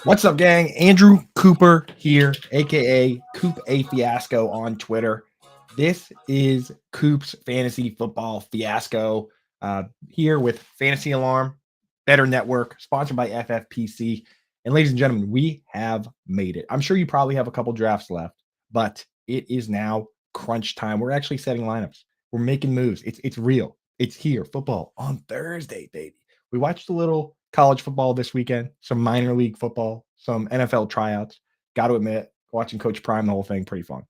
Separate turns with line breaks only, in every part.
What's up, gang? Andrew Cooper here, aka Coop a Fiasco on Twitter. This is Coop's Fantasy Football Fiasco. Here with Fantasy Alarm, Bettor Network, sponsored by FFPC. And ladies and gentlemen, we have made it. I'm sure you probably have a couple drafts left, but it is now crunch time. We're actually setting lineups. We're making moves. It's real. It's here. Football on Thursday, baby. We watched a little college football this weekend, some minor league football, some NFL tryouts. Got to admit, watching Coach Prime, the whole thing, pretty fun.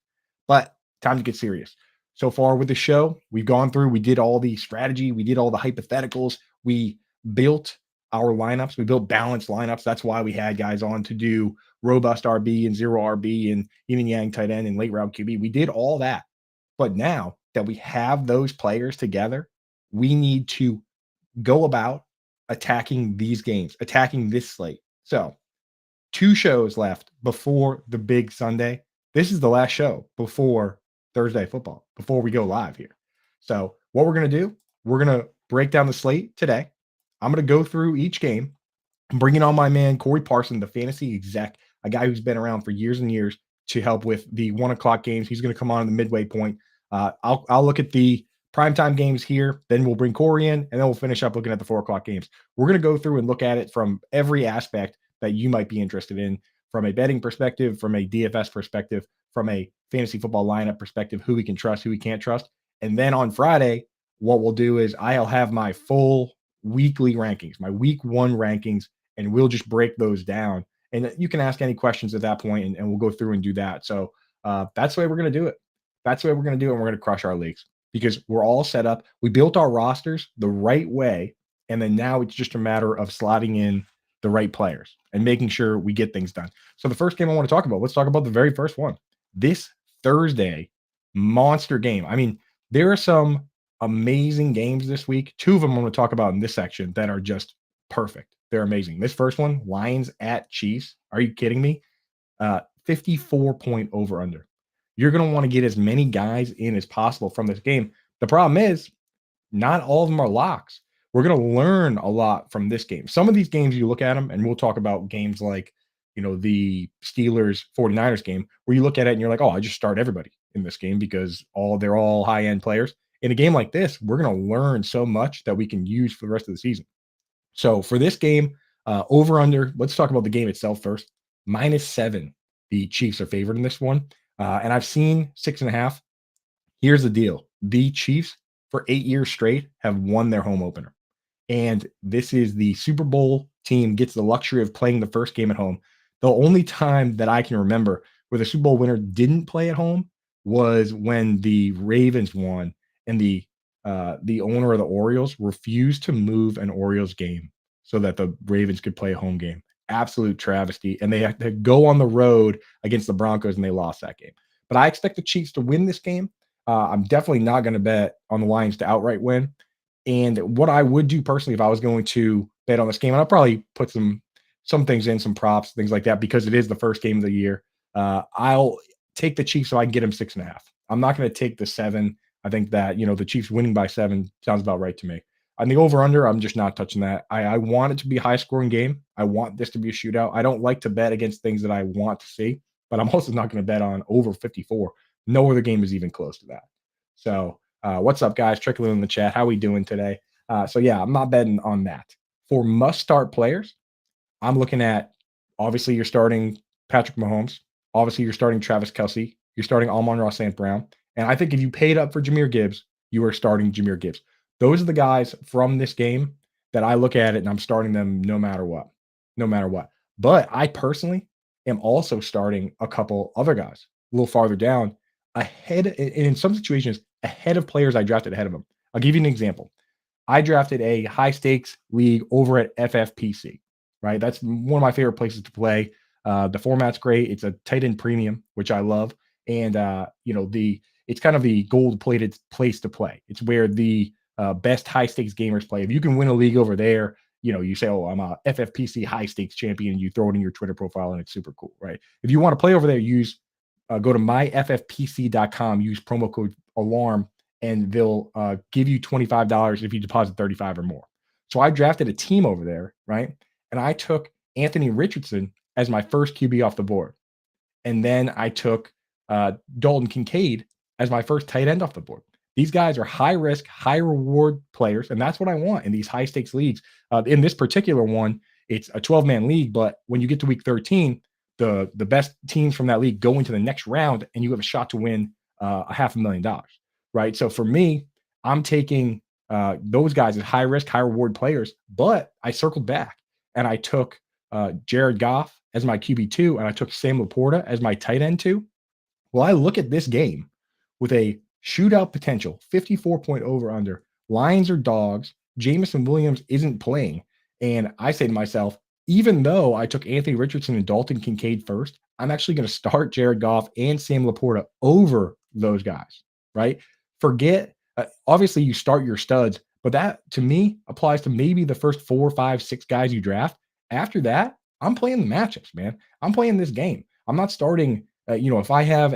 But time to get serious. So far with the show, we've gone through, we did all the strategy, we did all the hypotheticals, we built our lineups, we built balanced lineups. That's why we had guys on to do robust RB and zero RB and yin and yang tight end and late round QB. We did all that. But now that we have those players together, we need to go about attacking these games, attacking this slate. So, 2 shows left before the big Sunday. This is the last show before Thursday football, before we go live here. So, what we're going to do, we're going to break down the slate today. I'm going to go through each game. I'm bringing on my man, Corey Parson, the fantasy exec, a guy who's been around for years and years to help with the 1 o'clock games. He's going to come on in the midway point. I'll look at the primetime games here. Then we'll bring Corey in, and then we'll finish up looking at the 4 o'clock games. We're going to go through and look at it from every aspect that you might be interested in, from a betting perspective, from a DFS perspective, from a fantasy football lineup perspective, who we can trust, who we can't trust. And then on Friday, what we'll do is I'll have my full weekly rankings, my week 1 rankings, and we'll just break those down. And you can ask any questions at that point, and we'll go through and do that. So that's the way we're going to do it. That's the way we're going to do it, and we're going to crush our leagues because we're all set up. We built our rosters the right way, and then now it's just a matter of slotting in the right players and making sure we get things done. So the first game I want to talk about, let's talk about the very first one. This Thursday, monster game. I mean, there are some amazing games this week. 2 of them I'm going to talk about in this section that are just perfect. They're amazing. This first one, Lions at Chiefs. Are you kidding me? 54-point over under. You're going to want to get as many guys in as possible from this game. The problem is not all of them are locks. We're going to learn a lot from this game. Some of these games, you look at them, and we'll talk about games like, the Steelers 49ers game, where you look at it and you're like, oh, I just start everybody in this game because they're all high-end players. In a game like this, we're going to learn so much that we can use for the rest of the season. So for this game, over under, let's talk about the game itself first. -7. The Chiefs are favored in this one. And I've seen 6.5. Here's the deal. The Chiefs, for 8 years straight, have won their home opener. And this is the Super Bowl team gets the luxury of playing the first game at home. The only time that I can remember where the Super Bowl winner didn't play at home was when the Ravens won and the owner of the Orioles refused to move an Orioles game so that the Ravens could play a home game. Absolute travesty. And they had to go on the road against the Broncos, and they lost that game. But I expect the Chiefs to win this game. I'm definitely not going to bet on the Lions to outright win. And what I would do personally if I was going to bet on this game, and I'll probably put some things in, some props, things like that, because it is the first game of the year. I'll take the Chiefs so I can get them 6.5. I'm not going to take the 7. I think that, the Chiefs winning by 7 sounds about right to me. On the over-under, I'm just not touching that. I want it to be a high-scoring game. I want this to be a shootout. I don't like to bet against things that I want to see, but I'm also not going to bet on over 54. No other game is even close to that. So what's up, guys? Trickling in the chat. How we doing today? So, yeah, I'm not betting on that. For must-start players, I'm looking at, obviously, you're starting Patrick Mahomes. Obviously, you're starting Travis Kelce. You're starting Amon-Ra St. Brown. And I think if you paid up for Jahmyr Gibbs, you are starting Jahmyr Gibbs. Those are the guys from this game that I look at it and I'm starting them no matter what. No matter what. But I personally am also starting a couple other guys a little farther down ahead, and in some situations, ahead of players I drafted ahead of them. I'll give you an example. I drafted a high-stakes league over at FFPC, right? That's one of my favorite places to play. The format's great. It's a tight end premium, which I love. And, it's kind of the gold-plated place to play. It's where the best high-stakes gamers play. If you can win a league over there, you say, oh, I'm a FFPC high-stakes champion. You throw it in your Twitter profile, and it's super cool, right? If you want to play over there, go to myffpc.com, use promo code ALARM, and they'll give you $25 if you deposit 35 or more. So I drafted a team over there, right? And I took Anthony Richardson as my first QB off the board. And then I took Dalton Kincaid as my first tight end off the board. These guys are high risk, high reward players, and that's what I want in these high stakes leagues. In this particular one, it's a 12-man league, but when you get to week 13, the best teams from that league go into the next round, and you have a shot to win a $500,000, right? So for me, I'm taking those guys as high risk, high reward players, but I circled back and I took Jared Goff as my QB2, and I took Sam Laporta as my tight end 2. Well, I look at this game with a shootout potential, 54-point over under. Lions are dogs. Jameson Williams isn't playing. And I say to myself, even though I took Anthony Richardson and Dalton Kincaid first, I'm actually going to start Jared Goff and Sam Laporta over those guys, right? Forget, obviously, you start your studs, but that to me applies to maybe the first 4, 5, 6 guys you draft. After that, I'm playing the matchups, man. I'm playing this game. I'm not starting, if I have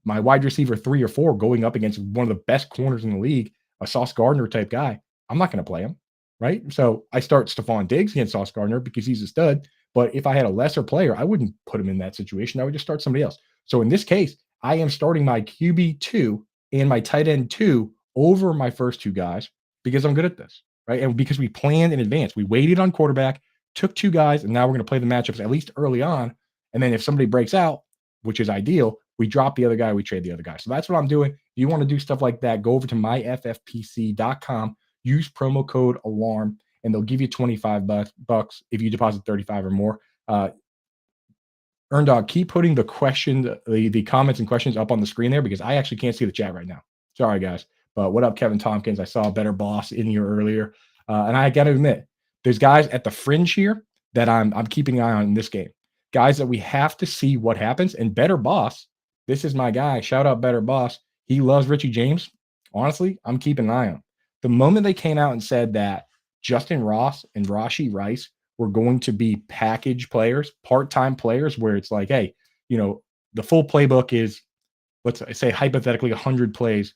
my wide receiver 3 or 4 going up against one of the best corners in the league, a Sauce Gardner type guy, I'm not going to play him, right? So I start Stephon Diggs against Sauce Gardner because he's a stud. But if I had a lesser player, I wouldn't put him in that situation. I would just start somebody else. So in this case, I am starting my QB2 and my tight end 2 over my first 2 guys because I'm good at this, right? And because we planned in advance, we waited on quarterback, took 2 guys, and now we're going to play the matchups at least early on. And then if somebody breaks out, which is ideal, we drop the other guy, we trade the other guy. So that's what I'm doing. If you want to do stuff like that, go over to myffpc.com, use promo code ALARM, and they'll give you 25 bucks if you deposit 35 or more. Erndog, keep putting the comments and questions up on the screen there because I actually can't see the chat right now. Sorry, guys. But what up, Kevin Tompkins? I saw a Better Boss in here earlier. And I got to admit, there's guys at the fringe here that I'm keeping an eye on in this game. Guys that we have to see what happens. And Better Boss, this is my guy. Shout out Better Boss. He loves Richie James. Honestly, I'm keeping an eye on him. The moment they came out and said that Justin Ross and Rashee Rice were going to be package players, part-time players, where it's like, hey, the full playbook is, let's say hypothetically 100 plays.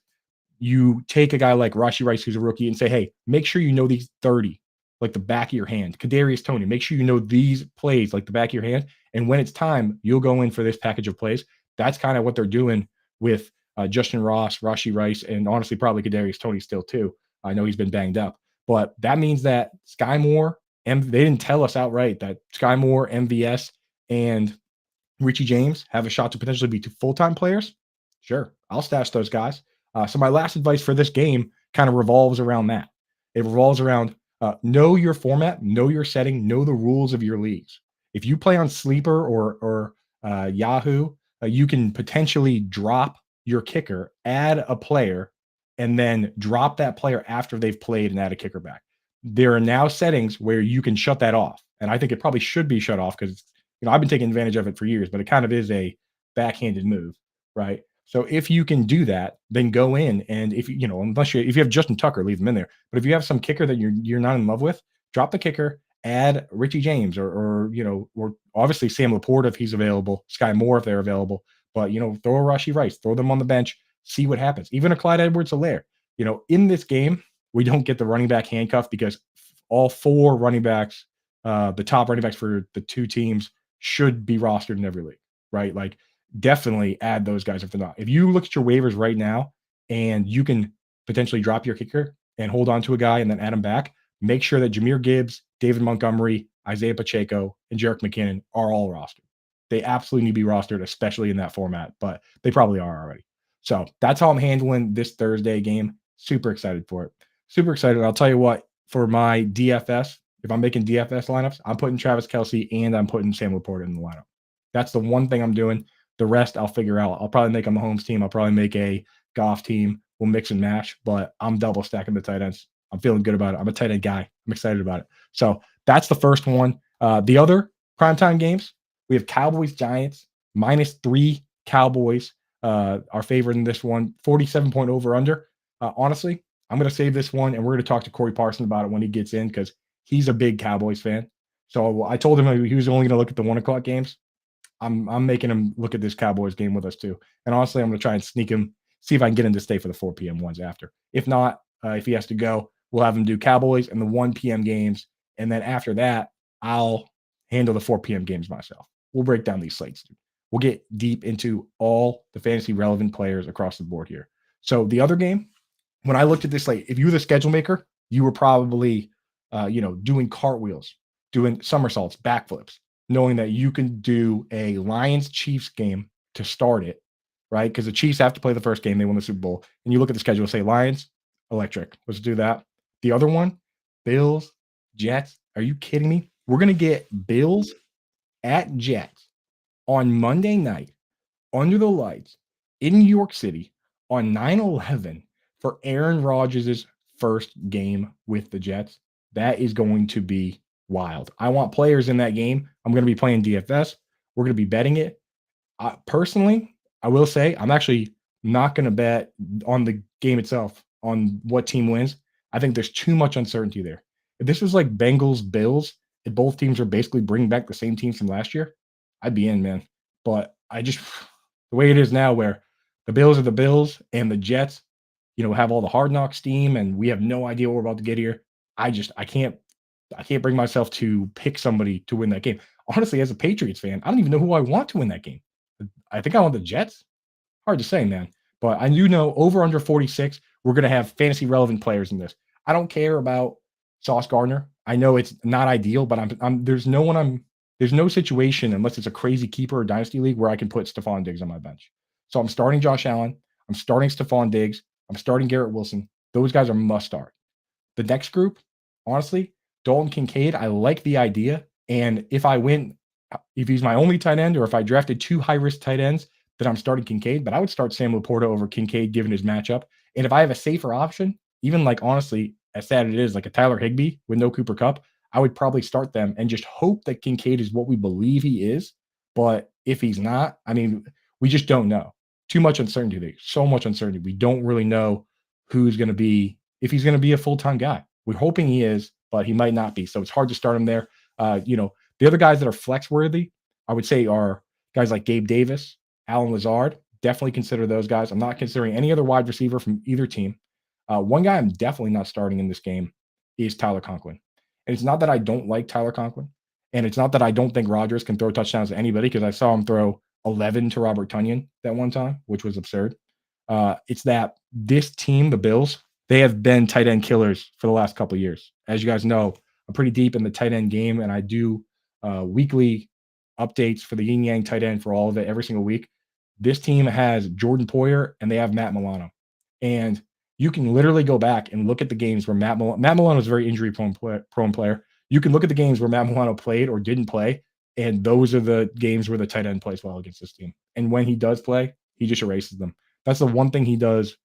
You take a guy like Rashee Rice, who's a rookie, and say, hey, make sure you know these 30 like the back of your hand. Kadarius Toney, make sure you know these plays like the back of your hand. And when it's time, you'll go in for this package of plays. That's kind of what they're doing with Justin Ross, Rashee Rice, and honestly, probably Kadarius Toney still too. I know he's been banged up. But that means that Sky Moore, and they didn't tell us outright that Sky Moore, MVS, and Richie James have a shot to potentially be 2 full-time players. Sure, I'll stash those guys. So my last advice for this game kind of revolves around that. It revolves around know your format, know your setting, know the rules of your leagues. If you play on Sleeper or Yahoo, you can potentially drop your kicker, add a player, and then drop that player after they've played and add a kicker back. There are now settings where you can shut that off. And I think it probably should be shut off because, I've been taking advantage of it for years, but it kind of is a backhanded move, right? So if you can do that, then go in and if you have Justin Tucker, leave him in there. But if you have some kicker that you're not in love with, drop the kicker, add Richie James or obviously Sam Laporta if he's available, Sky Moore if they're available. But throw a Rashee Rice, throw them on the bench, see what happens. Even a Clyde Edwards-Helaire. In this game, we don't get the running back handcuff because all 4 running backs, the top running backs for the 2 teams, should be rostered in every league, right? Like, definitely add those guys if they're not. If you look at your waivers right now and you can potentially drop your kicker and hold on to a guy and then add him back, make sure that Jahmyr Gibbs, David Montgomery, Isaiah Pacheco, and Jerick McKinnon are all rostered. They absolutely need to be rostered, especially in that format, but they probably are already. So that's how I'm handling this Thursday game. Super excited for it. Super excited. I'll tell you what, for my DFS, if I'm making DFS lineups, I'm putting Travis Kelce and I'm putting Sam Laporta in the lineup. That's the one thing I'm doing. The rest I'll figure out. I'll probably make a Mahomes team. I'll probably make a Goff team. We'll mix and match, but I'm double stacking the tight ends. I'm feeling good about it. I'm a tight end guy. I'm excited about it. So that's the first one. The other primetime games, we have Cowboys, Giants, -3 Cowboys. Our favorite in this one, 47-point over under. Honestly, I'm going to save this one, and we're going to talk to Corey Parson about it when he gets in because he's a big Cowboys fan. So I told him he was only going to look at the 1 o'clock games. I'm making him look at this Cowboys game with us too. And honestly, I'm going to try and sneak him, see if I can get him to stay for the 4 p.m. ones after. If not, if he has to go, we'll have him do Cowboys and the 1 p.m. games. And then after that, I'll handle the 4 p.m. games myself. We'll break down these slates, dude. We'll get deep into all the fantasy relevant players across the board here. So the other game, when I looked at this slate, if you were the schedule maker, you were probably, doing cartwheels, doing somersaults, backflips, knowing that you can do a Lions Chiefs game to start it, right? Because the Chiefs have to play the first game; they won the Super Bowl. And you look at the schedule, say Lions, electric. Let's do that. The other one, Bills, Jets. Are you kidding me? We're gonna get Bills at Jets on Monday night under the lights in New York City on 9/11 for Aaron Rodgers' first game with the Jets. That is going to be wild. I want players in that game. I'm going to be playing DFS. We're going to be betting it. Personally, I will say I'm actually not going to bet on the game itself, on what team wins. I think there's too much uncertainty there. If this was like Bengals, Bills, if both teams are basically bringing back the same teams from last year, I'd be in, man. But the way it is now, where the Bills are the Bills and the Jets, have all the hard knock steam, and we have no idea what we're about to get here. I can't bring myself to pick somebody to win that game. Honestly, as a Patriots fan, I don't even know who I want to win that game. I think I want the Jets. Hard to say, man. But I do know over under 46, we're going to have fantasy relevant players in this. I don't care about Sauce Gardner. I know it's not ideal, but there's no situation, unless it's a crazy keeper or dynasty league, where I can put Stephon Diggs on my bench. So I'm starting Josh Allen. I'm starting Stephon Diggs. I'm starting Garrett Wilson. Those guys are must start. The next group, honestly, Dalton Kincaid, I like the idea. And if he's my only tight end, or if I drafted 2 high-risk tight ends, then I'm starting Kincaid. But I would start Sam Laporta over Kincaid, given his matchup. And if I have a safer option, even honestly, as sad as it is, like a Tyler Higbee with no Cooper Kupp, I would probably start them and just hope that Kincaid is what we believe he is. But if he's not, we just don't know. Too much uncertainty there. So much uncertainty. We don't really know if he's going to be a full-time guy. We're hoping he is, but he might not be. So it's hard to start him there. The other guys that are flex worthy, I would say, are guys like Gabe Davis, Alan Lazard. Definitely consider those guys. I'm not considering any other wide receiver from either team. One guy I'm definitely not starting in this game is Tyler Conklin. And it's not that I don't like Tyler Conklin, and it's not that I don't think Rodgers can throw touchdowns to anybody, because I saw him throw 11 to Robert Tonyan that one time, which was absurd. It's that this team, the Bills, they have been tight end killers for the last couple of years. As you guys know, I'm pretty deep in the tight end game, and I do weekly updates for the yin yang tight end for all of it every single week. This team has Jordan Poyer and they have Matt Milano. And you can literally go back and look at the games where Matt Milano is a very injury prone player. You can look at the games where Matt Milano played or didn't play, and those are the games where the tight end plays well against this team. And when he does play, he just erases them. That's the one thing he does.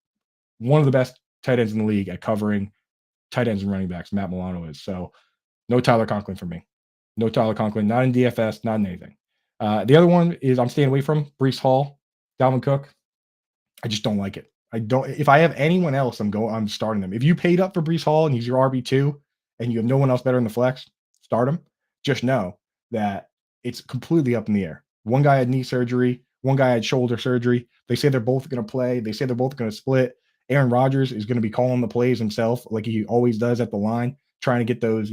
One of the best tight ends in the league at covering tight ends and running backs, Matt Milano is. So no Tyler Conklin for me. No Tyler Conklin, not in DFS, not in anything. The other one is I'm staying away from Breece Hall, Dalvin Cook. I just don't like it. If I have anyone else, I'm starting them. If you paid up for Breece Hall and he's your RB2 and you have no one else better in the flex, start him. Just know that it's completely up in the air. One guy had knee surgery. One guy had shoulder surgery. They say they're both going to play. They say they're both going to split. Aaron Rodgers is going to be calling the plays himself, like he always does at the line, trying to get those,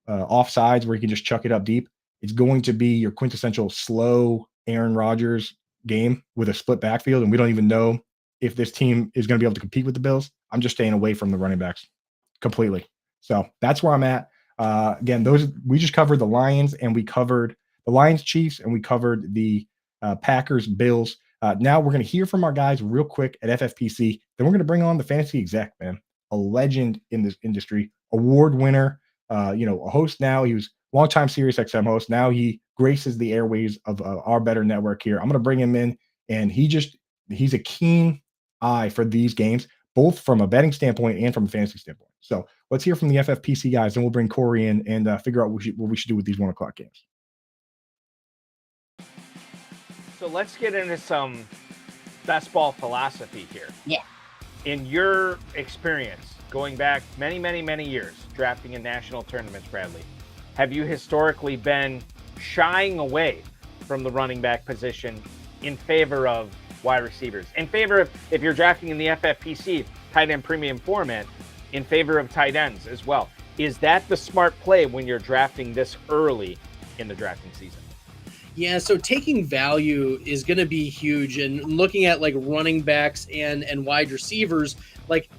offsides where he can just chuck it up deep. It's going to be your quintessential slow Aaron Rodgers game with a split backfield, and we don't even know if this team is going to be able to compete with the Bills. I'm just staying away from the running backs completely. So that's where I'm at. Again, we just covered the Lions, and we covered the Lions, Chiefs, and we covered the Packers, Bills. Now we're going to hear from our guys real quick at FFPC. Then we're going to bring on the fantasy exec, man, a legend in this industry, award winner, a host now. He was longtime SiriusXM host. Now he graces the airways of our Bettor network here. I'm going to bring him in, and he's a keen eye for these games, both from a betting standpoint and from a fantasy standpoint. So let's hear from the FFPC guys, and we'll bring Corey in and figure out what we should do with these 1 o'clock games.
So let's get into some best ball philosophy here.
Yeah.
In your experience, going back many, many, many years, drafting in national tournaments, Bradley, have you historically been shying away from the running back position in favor of wide receivers? In favor of, if you're drafting in the FFPC tight end premium format, in favor of tight ends as well? Is that the smart play when you're drafting this early in the drafting season?
Yeah, so taking value is going to be huge, and looking at like running backs and wide receivers, like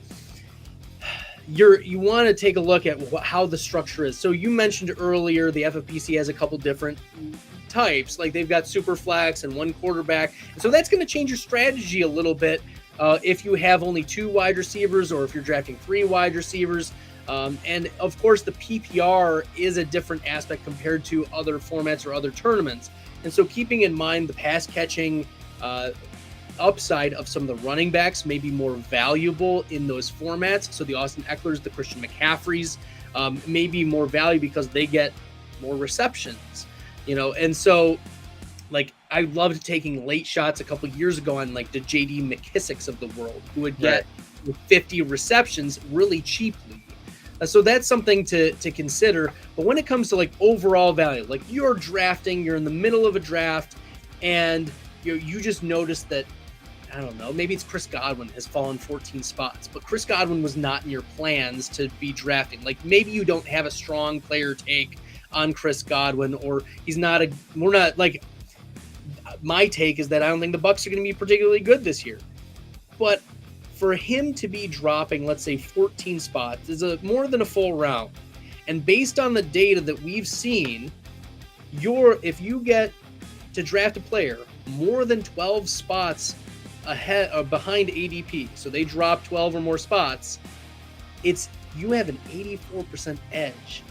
you want to take a look at how the structure is. So you mentioned earlier the FFPC has a couple different types, like they've got super flex and one quarterback, so that's going to change your strategy a little bit if you have only 2 wide receivers or if you're drafting 3 wide receivers. And of course, the PPR is a different aspect compared to other formats or other tournaments. And so keeping in mind the pass catching upside of some of the running backs may be more valuable in those formats. So the Austin Ecklers, the Christian McCaffreys may be more value because they get more receptions, and so like I loved taking late shots a couple years ago on like the JD McKissicks of the world who would get 50 receptions really cheaply. So that's something to consider. But when it comes to like overall value, like you're drafting, you're in the middle of a draft, and you just notice that, I don't know, maybe it's Chris Godwin has fallen 14 spots, but Chris Godwin was not in your plans to be drafting. Like maybe you don't have a strong player take on Chris Godwin, or we're not like, my take is that I don't think the Bucs are going to be particularly good this year. But for him to be dropping, let's say 14 spots is more than a full round. And based on the data that we've seen, if you get to draft a player more than 12 spots ahead or behind ADP, so they drop 12 or more spots, you have an 84% edge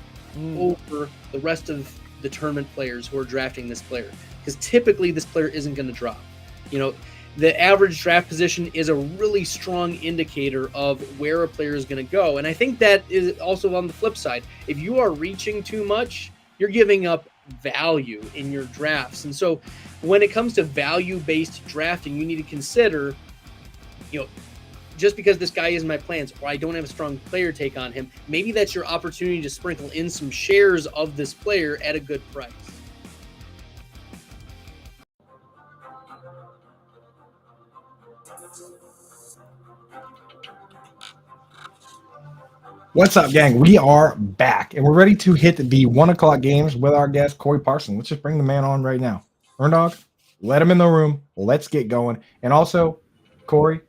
over the rest of the tournament players who are drafting this player, because typically this player isn't going to drop. The average draft position is a really strong indicator of where a player is going to go. And I think that is also on the flip side. If you are reaching too much, you're giving up value in your drafts. And so when it comes to value-based drafting, you need to consider, just because this guy is in my plans or I don't have a strong player take on him, maybe that's your opportunity to sprinkle in some shares of this player at a good price.
What's up, gang? We are back, and we're ready to hit the 1 o'clock games with our guest, Corey Parson. Let's just bring the man on right now. Dog, let him in the room. Let's get going. And also, Corey,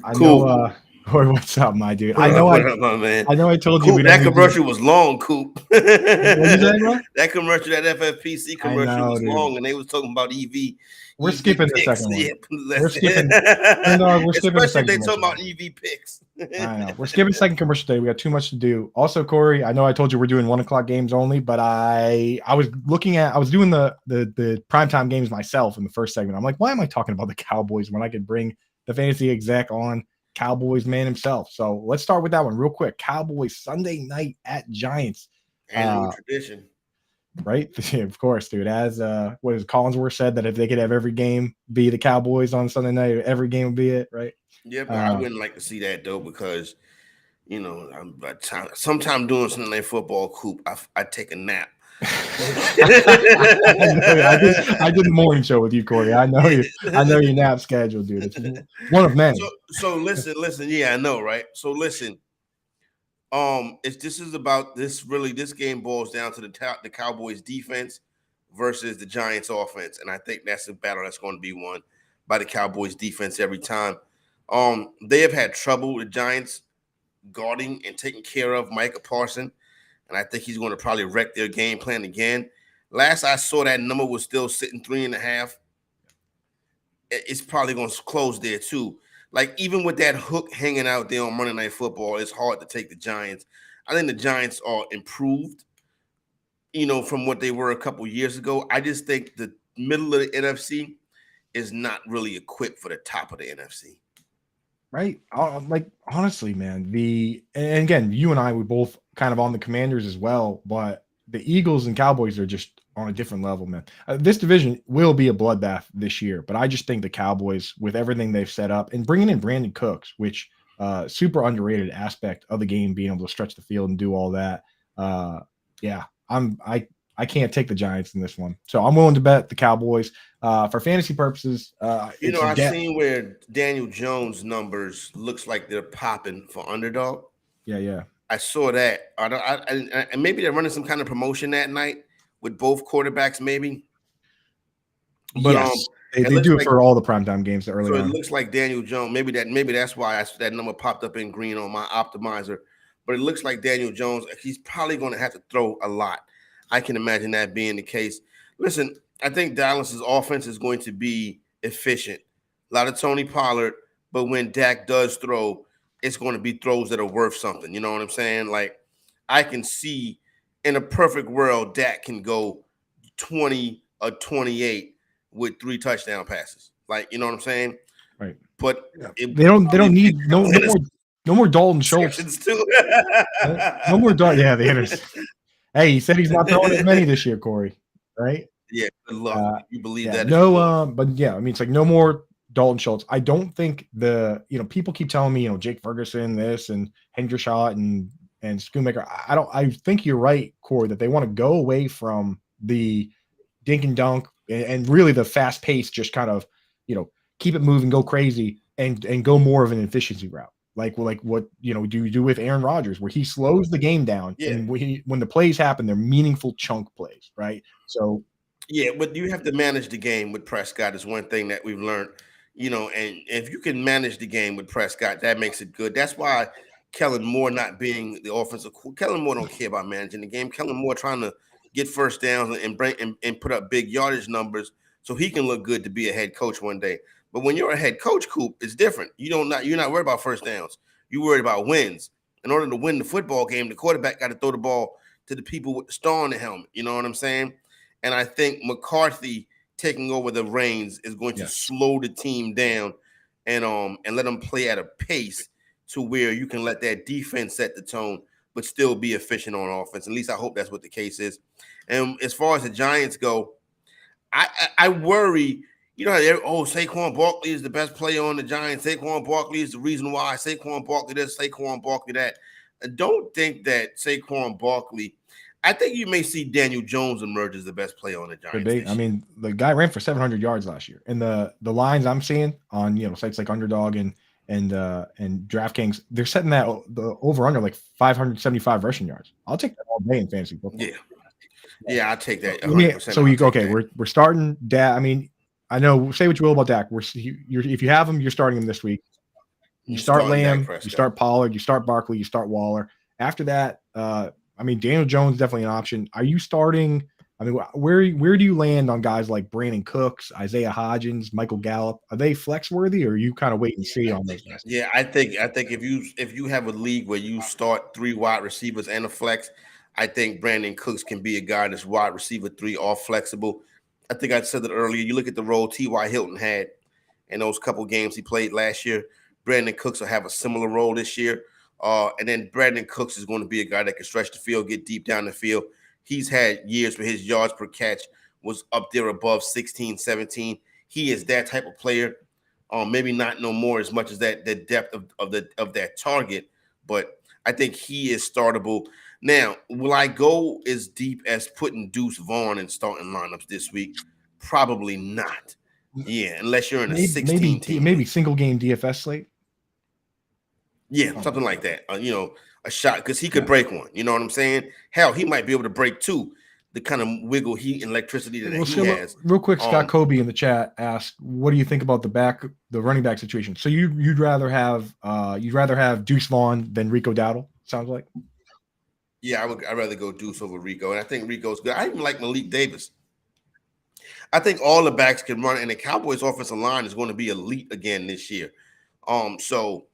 I know, Corey, what's up, my dude? I know I told
Coop,
you
that commercial was long, Coop.
What you say, bro?
That commercial, that FFPC commercial was long, and they was talking about EV.
We're skipping the second one. We're skipping.
Especially if they talking about EV picks.
I know. We're skipping second commercial today. We got too much to do. Also, Corey, I know I told you we're doing 1 o'clock games only, but I was doing the primetime games myself in the first segment. I'm like, why am I talking about the Cowboys when I could bring the fantasy exec on, Cowboys man himself? So let's start with that one real quick. Cowboys Sunday night at Giants.
Annual tradition.
Right? Of course, dude. As what is Collinsworth said, that if they could have every game be the Cowboys on Sunday night, every game would be it, right?
Yeah, but I wouldn't like to see that though, because sometime doing Sunday night football, Coop, I take a nap.
I did the morning show with you, Corey. I know your nap schedule, dude. It's one of many.
So listen. Yeah, I know, right? So listen. This game boils down to the Cowboys defense versus the Giants offense, and I think that's a battle that's going to be won by the Cowboys defense every time. They have had trouble, the Giants, guarding and taking care of Micah Parson, and I think he's going to probably wreck their game plan again. Last I saw, that number was still sitting 3.5. It's probably going to close there too. Like, even with that hook hanging out there on Monday Night Football, it's hard to take the Giants. I think the Giants are improved, from what they were a couple years ago. I just think the middle of the NFC is not really equipped for the top of the NFC.
Right? Like, honestly, man, and again, you and I were both kind of on the Commanders as well, but the Eagles and Cowboys are just on a different level, man. This division will be a bloodbath this year, but I just think the Cowboys, with everything they've set up and bringing in Brandon Cooks, which super underrated aspect of the game, being able to stretch the field and do all that. I can't take the Giants in this one, so I'm willing to bet the Cowboys for fantasy purposes.
I've seen where Daniel Jones' numbers looks like they're popping for underdog.
Yeah.
I saw that. And maybe they're running some kind of promotion that night with both quarterbacks, maybe.
But they do it for all the primetime games early
so
on.
It looks like Daniel Jones. Maybe that's why that number popped up in green on my optimizer. But it looks like Daniel Jones, he's probably going to have to throw a lot. I can imagine that being the case. Listen, I think Dallas's offense is going to be efficient. A lot of Tony Pollard, but when Dak does throw, it's going to be throws that are worth something. You know what I'm saying? Like, I can see in a perfect world, Dak can go 20 or 28 with 3 touchdown passes. Like, you know what I'm saying?
Right.
But
they don't need no more Dalton Schultz. No more Dalton. Yeah, the interception. Hey, he said he's not throwing as many this year, Corey. Right?
Yeah, good luck. You believe that?
No, but yeah, I mean, it's like no more Dalton Schultz. I don't think people keep telling me, Jake Ferguson, this and Hendershot and Schoonmaker. I think you're right, Corey, that they want to go away from the dink and dunk and really the fast pace, just kind of, keep it moving, go crazy and go more of an efficiency route. Like what do you do with Aaron Rodgers, where he slows the game down, and when the plays happen, they're meaningful chunk plays, right? So
but you have to manage the game with Prescott is one thing that we've learned, and if you can manage the game with Prescott, that makes it good. That's why Kellen Moore not being the offensive, Kellen Moore don't care about managing the game. Kellen Moore trying to get first downs and put up big yardage numbers so he can look good to be a head coach one day. But when you're a head coach, Coop, it's different. You're not worried about first downs. You're worried about wins. In order to win the football game, the quarterback got to throw the ball to the people with the star on the helmet. You know what I'm saying? And I think McCarthy taking over the reins is going to slow the team down and let them play at a pace to where you can let that defense set the tone, but still be efficient on offense. At least I hope that's what the case is. And as far as the Giants go, I worry. Saquon Barkley is the best player on the Giants. Saquon Barkley is the reason why. Saquon Barkley this, Saquon Barkley that. I don't think that Saquon Barkley. I think you may see Daniel Jones emerge as the best player on the Giants.
I mean, the guy ran for 700 yards last year, and the lines I'm seeing on sites like Underdog and DraftKings, they're setting that the over under like 575 rushing yards. I'll take that all day in fantasy football.
Yeah, I'll take that. 100%.
So we're starting Dak. I mean, I know, say what you will about Dak. If you have him, you're starting him this week. You start Lamb, you start Pollard, you start Barkley, you start Waller. After that, Daniel Jones is definitely an option. Are you starting? I mean, where do you land on guys like Brandon Cooks, Isaiah Hodgins, Michael Gallup? Are they flex worthy, or are you kind of wait and see on those guys?
Yeah, I think if you have a league where you start 3 wide receivers and a flex, I think Brandon Cooks can be a guy that's wide receiver 3 or flexible. I think I said it earlier. You look at the role T.Y. Hilton had in those couple games he played last year. Brandon Cooks will have a similar role this year. And then Brandon Cooks is going to be a guy that can stretch the field, get deep down the field. He's had years where his yards per catch was up there above 16, 17. He is that type of player. Maybe not no more as much as that the depth of that target, but I think he is startable. Now, will I go as deep as putting Deuce Vaughn in starting lineups this week? Probably not. Yeah, unless you're in a 16 team.
Maybe single game DFS slate.
Yeah, something like that. A shot, because he could break one. You know what I'm saying? Hell, he might be able to break 2. The kind of wiggle heat and electricity that he has.
Real quick, Scott Kobe in the chat asked, "What do you think about the running back situation?" So you'd rather have Deuce Vaughn than Rico Dowdle? Sounds like.
Yeah, I'd rather go Deuce over Rico, and I think Rico's good. I even like Malik Davis. I think all the backs can run, and the Cowboys' offensive line is going to be elite again this year. So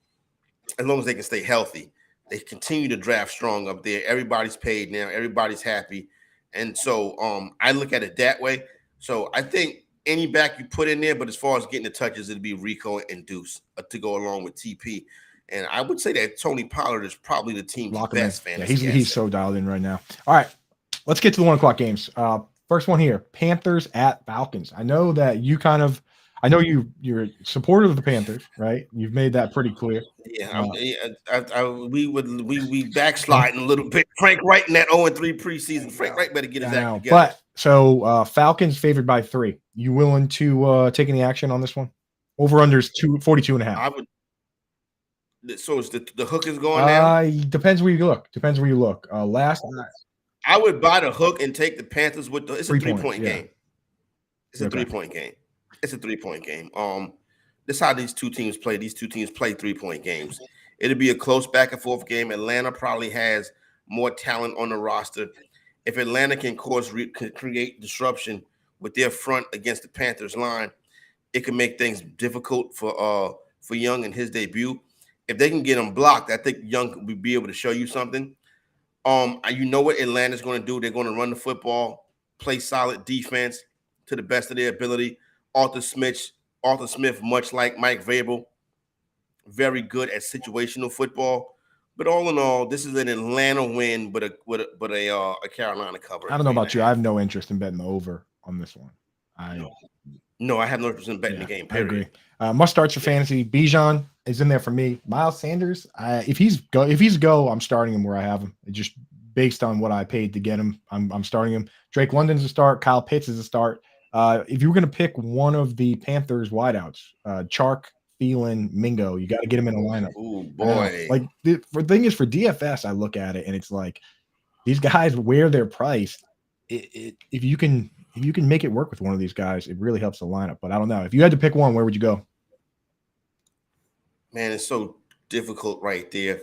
as long as they can stay healthy, they continue to draft strong up there. Everybody's paid now. Everybody's happy. And so I look at it that way. So I think any back you put in there, but as far as getting the touches, it'd be Rico and Deuce to go along with TP. And I would say that Tony Pollard is probably the team's best fantasy.
Yeah, he's so dialed in right now. All right, let's get to the 1:00 games. First one here, Panthers at Falcons. I know that you're supportive of the Panthers, right? You've made that pretty clear.
Yeah, we backsliding a little bit. Frank Wright in that 0-3 preseason. Frank Wright better get his act together.
But so Falcons favored by 3. You willing to take any action on this one? Over under is 42.5.
I would. So is the hook is going now?
Depends where you look.
I would buy the hook and take the Panthers with the. It's a
3 points,
three-point
yeah.
game. It's a
Okay.
3-point game. It's a 3-point game. This is how these two teams play. These two teams play 3-point games. It'll be a close back and forth game. Atlanta probably has more talent on the roster. If Atlanta can create disruption with their front against the Panthers line, it can make things difficult for Young in his debut. If they can get him blocked, I think Young will be able to show you something. You know what Atlanta's going to do? They're going to run the football, play solid defense to the best of their ability. Arthur Smith, much like Mike Vrabel, very good at situational football. But all in all, this is an Atlanta win, but a Carolina cover.
I don't know about you. I have no interest in betting the over on this one.
No, I have no interest in betting the game. Period.
I agree. Must starts for fantasy. Bijan is in there for me. Miles Sanders, if he's go, I'm starting him where I have him. It just based on what I paid to get him, I'm starting him. Drake London's a start. Kyle Pitts is a start. If you were going to pick one of the Panthers wideouts, Chark, Thielen, Mingo, you got to get him in a lineup.
Oh boy!
Like the thing is, for DFS, I look at it and it's like these guys where they're priced. If you can make it work with one of these guys, it really helps the lineup. But I don't know. If you had to pick one, where would you go?
Man, it's so difficult right there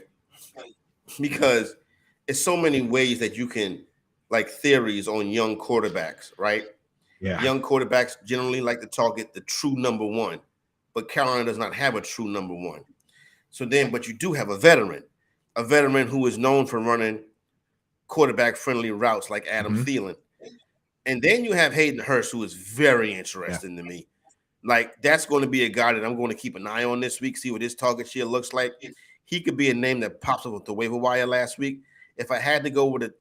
because it's so many ways that you can like theories on young quarterbacks, right?
Yeah.
Young quarterbacks generally like to target the true number one, but Carolina does not have a true number one. So then, but you do have a veteran who is known for running quarterback-friendly routes like Adam Thielen. And then you have Hayden Hurst, who is very interesting to me. Like, that's going to be a guy that I'm going to keep an eye on this week, see what his target share looks like. He could be a name that pops up with the waiver wire last week. If I had to go with a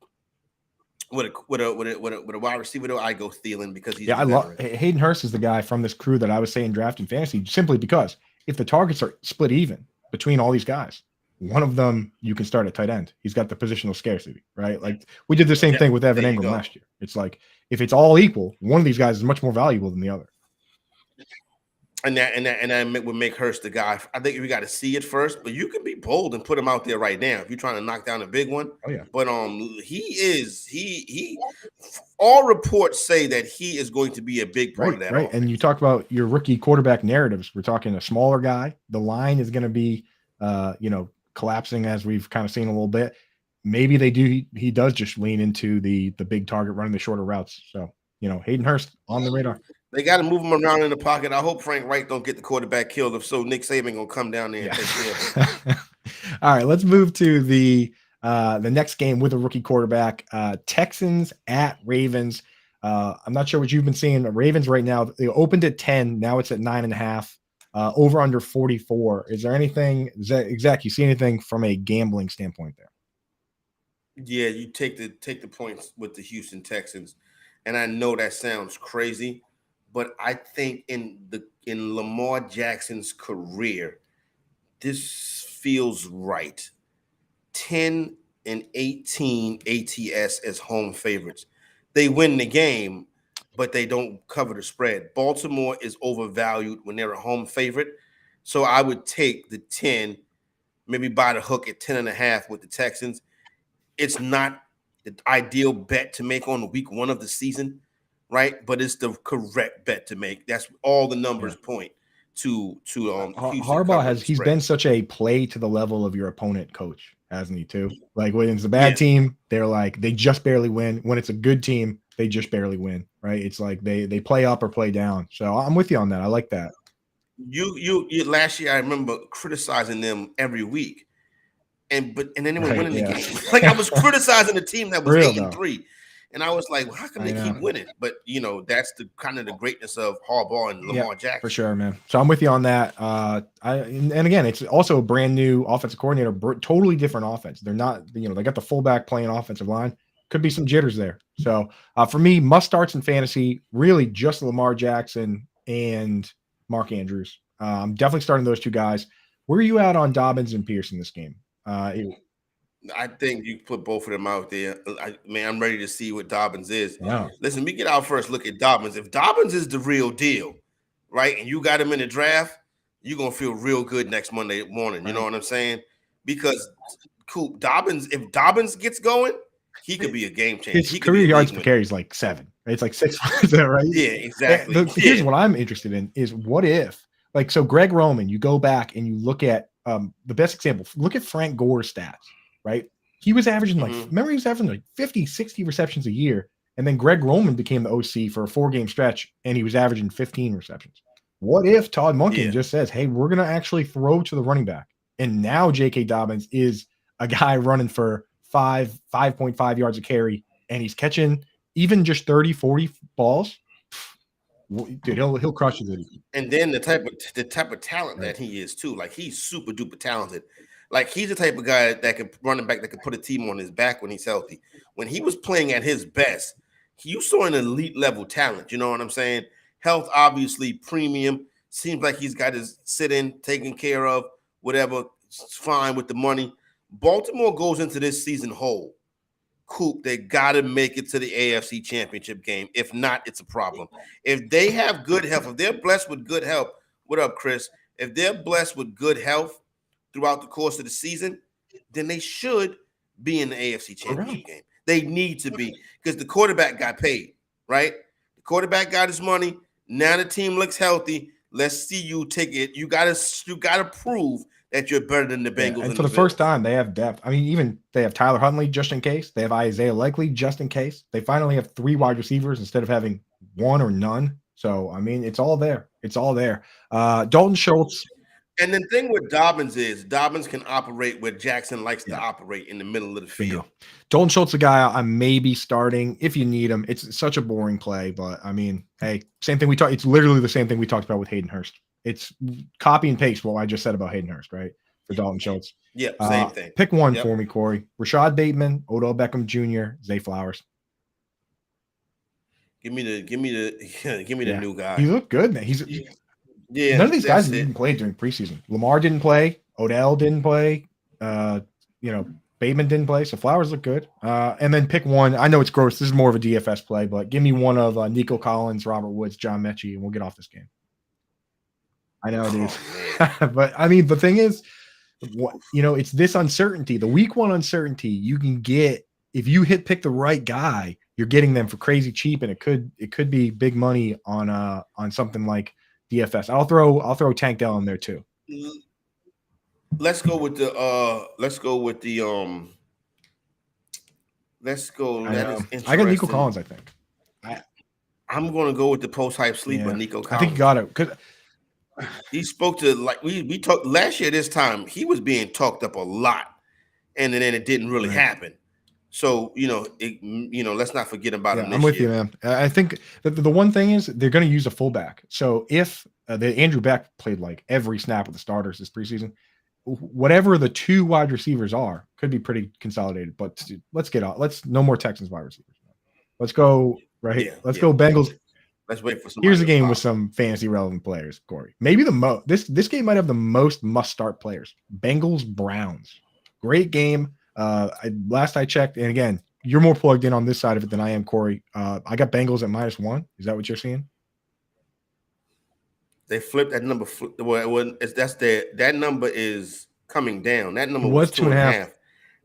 wide receiver, though, I go Thielen because he's
I love Hayden Hurst is the guy from this crew that I was saying drafting fantasy simply because if the targets are split even between all these guys, one of them you can start at tight end. He's got the positional scarcity, right? Like we did the same thing with Evan Ingram last year. It's like if it's all equal, one of these guys is much more valuable than the other.
And that would make Hurst the guy. I think we got to see it first, but you can be bold and put him out there right now if you're trying to knock down a big one.
Oh yeah.
But he all reports say that he is going to be a big part of that.
Right. And you talk about your rookie quarterback narratives. We're talking a smaller guy. The line is going to be collapsing as we've kind of seen a little bit. Maybe he does just lean into the big target running the shorter routes. So, Hayden Hurst on the radar.
They got to move him around in the pocket. I hope Frank Wright don't get the quarterback killed. If so, Nick Saban gonna come down there and take care of him.
All right, let's move to the next game with a rookie quarterback. Texans at Ravens. I'm not sure what you've been seeing. Ravens right now, they opened at 10. Now it's at 9.5. Over under 44. Is there anything, Zach, you see anything from a gambling standpoint there?
Yeah, you take the points with the Houston Texans, and I know that sounds crazy, but I think in Lamar Jackson's career, this feels right. 10 and 18 ATS as home favorites. They win the game, but they don't cover the spread. Baltimore is overvalued when they're a home favorite, so I would take the 10, maybe buy the hook at 10.5 with the Texans. It's not the ideal bet to make on week one of the season, right? But it's the correct bet to make. That's all the numbers point to.
Harbaugh he's been such a play to the level of your opponent coach, hasn't he too? Like when it's a bad team, they just barely win. When it's a good team, they just barely win, right? It's like they play up or play down. So I'm with you on that. I like that.
You last year I remember criticizing them every week. And then they were winning the game. Like I was criticizing a team that was 8-3, and I was like, well, "How come they keep winning?" But that's the kind of the greatness of Harbaugh and Lamar Jackson.
For sure, man. So I'm with you on that. And again, it's also a brand new offensive coordinator, totally different offense. They're not, they got the fullback playing offensive line. Could be some jitters there. So for me, must starts in fantasy, really just Lamar Jackson and Mark Andrews. I'm definitely starting those two guys. Where are you at on Dobbins and Pierce in this game?
I think you put both of them out there. I'm ready to see what Dobbins is.
Yeah.
Listen, we get our first look at Dobbins. If Dobbins is the real deal, right, and you got him in the draft, you're going to feel real good next Monday morning. You know what I'm saying? Because Coop, if Dobbins gets going, he could be a game changer.
His
He could be
career
a
yards
league
per
winner.
carry is like 7. It's like 6, is that right?
Yeah, exactly.
Here's
Yeah.
what I'm interested in is what if, like, so Greg Roman, you go back and you look at the best example, look at Frank Gore's stats, right? He was averaging remember he was averaging like 50, 60 receptions a year. And then Greg Roman became the OC for a 4-game stretch and he was averaging 15 receptions. What if Todd Monken just says, hey, we're going to actually throw to the running back? And now J.K. Dobbins is a guy running for 5.5 yards a carry, and he's catching even just 30, 40 balls. Dude, he'll crush you.
And then the type of talent that he is too, like he's super duper talented. Like he's the type of guy that could running back that could put a team on his back when he's healthy. When he was playing at his best, you saw an elite level talent. You know what I'm saying? Health obviously premium. Seems like he's got his sit-in taken care of. Whatever, it's fine with the money. Baltimore goes into this season whole. Coop, they got to make it to the AFC Championship game. If not, it's a problem. If they have good health, if they're blessed with good health, what up, Chris? If they're blessed with good health throughout the course of the season, then they should be in the AFC Championship game. They need to be because the quarterback got paid, right? The quarterback got his money. Now the team looks healthy. Let's see you take it. You gotta prove that you're better than the Bengals.
And for the first time, they have depth. I mean, even they have Tyler Huntley just in case. They have Isaiah Likely just in case. They finally have 3 wide receivers instead of having 1 or none. So, I mean, it's all there. It's all there. Dalton Schultz.
And the thing with Dobbins is Dobbins can operate where Jackson likes to operate in the middle of the field.
Dalton Schultz, a guy I may be starting if you need him. It's such a boring play, but I mean, hey, same thing we talked. It's literally the same thing we talked about with Hayden Hurst. It's copy and paste what I just said about Hayden Hurst, right? For Dalton Schultz.
Yep, same thing.
Pick one for me, Corey. Rashad Bateman, Odell Beckham Jr., Zay Flowers.
Give me the new guy.
He looked good, man. None of these guys didn't play during preseason. Lamar didn't play. Odell didn't play. Bateman didn't play. So Flowers look good. And then pick one. I know it's gross. This is more of a DFS play, but give me one of Nico Collins, Robert Woods, John Mechie, and we'll get off this game. I know it is. But I mean, the thing is, it's this uncertainty. The week 1 uncertainty you can get if you pick the right guy. You're getting them for crazy cheap, and it could be big money on something like DFS. I'll throw Tank Dell in there too.
Let's go with the
I got Nico Collins, I think.
I'm going to go with the post-hype sleeper, Nico Collins.
I think you got it because
he spoke to, like we talked last year this time, he was being talked up a lot, and then it didn't really happen. So, let's not forget about him.
I'm with you, man. I think the one thing is they're going to use a fullback. So if Andrew Beck played like every snap with the starters this preseason, whatever the 2 wide receivers are could be pretty consolidated. But let's get out. No more Texans wide receivers. Let's go Let's go Bengals.
Let's wait for some.
Here's a game with some fantasy relevant players, Corey. Maybe the most. This game might have the most must start players. Bengals Browns. Great game. Last I checked, and again, you're more plugged in on this side of it than I am, Corey. I got Bengals at -1. Is that what you're seeing?
They flipped that number. That number is coming down. That number was 2.5.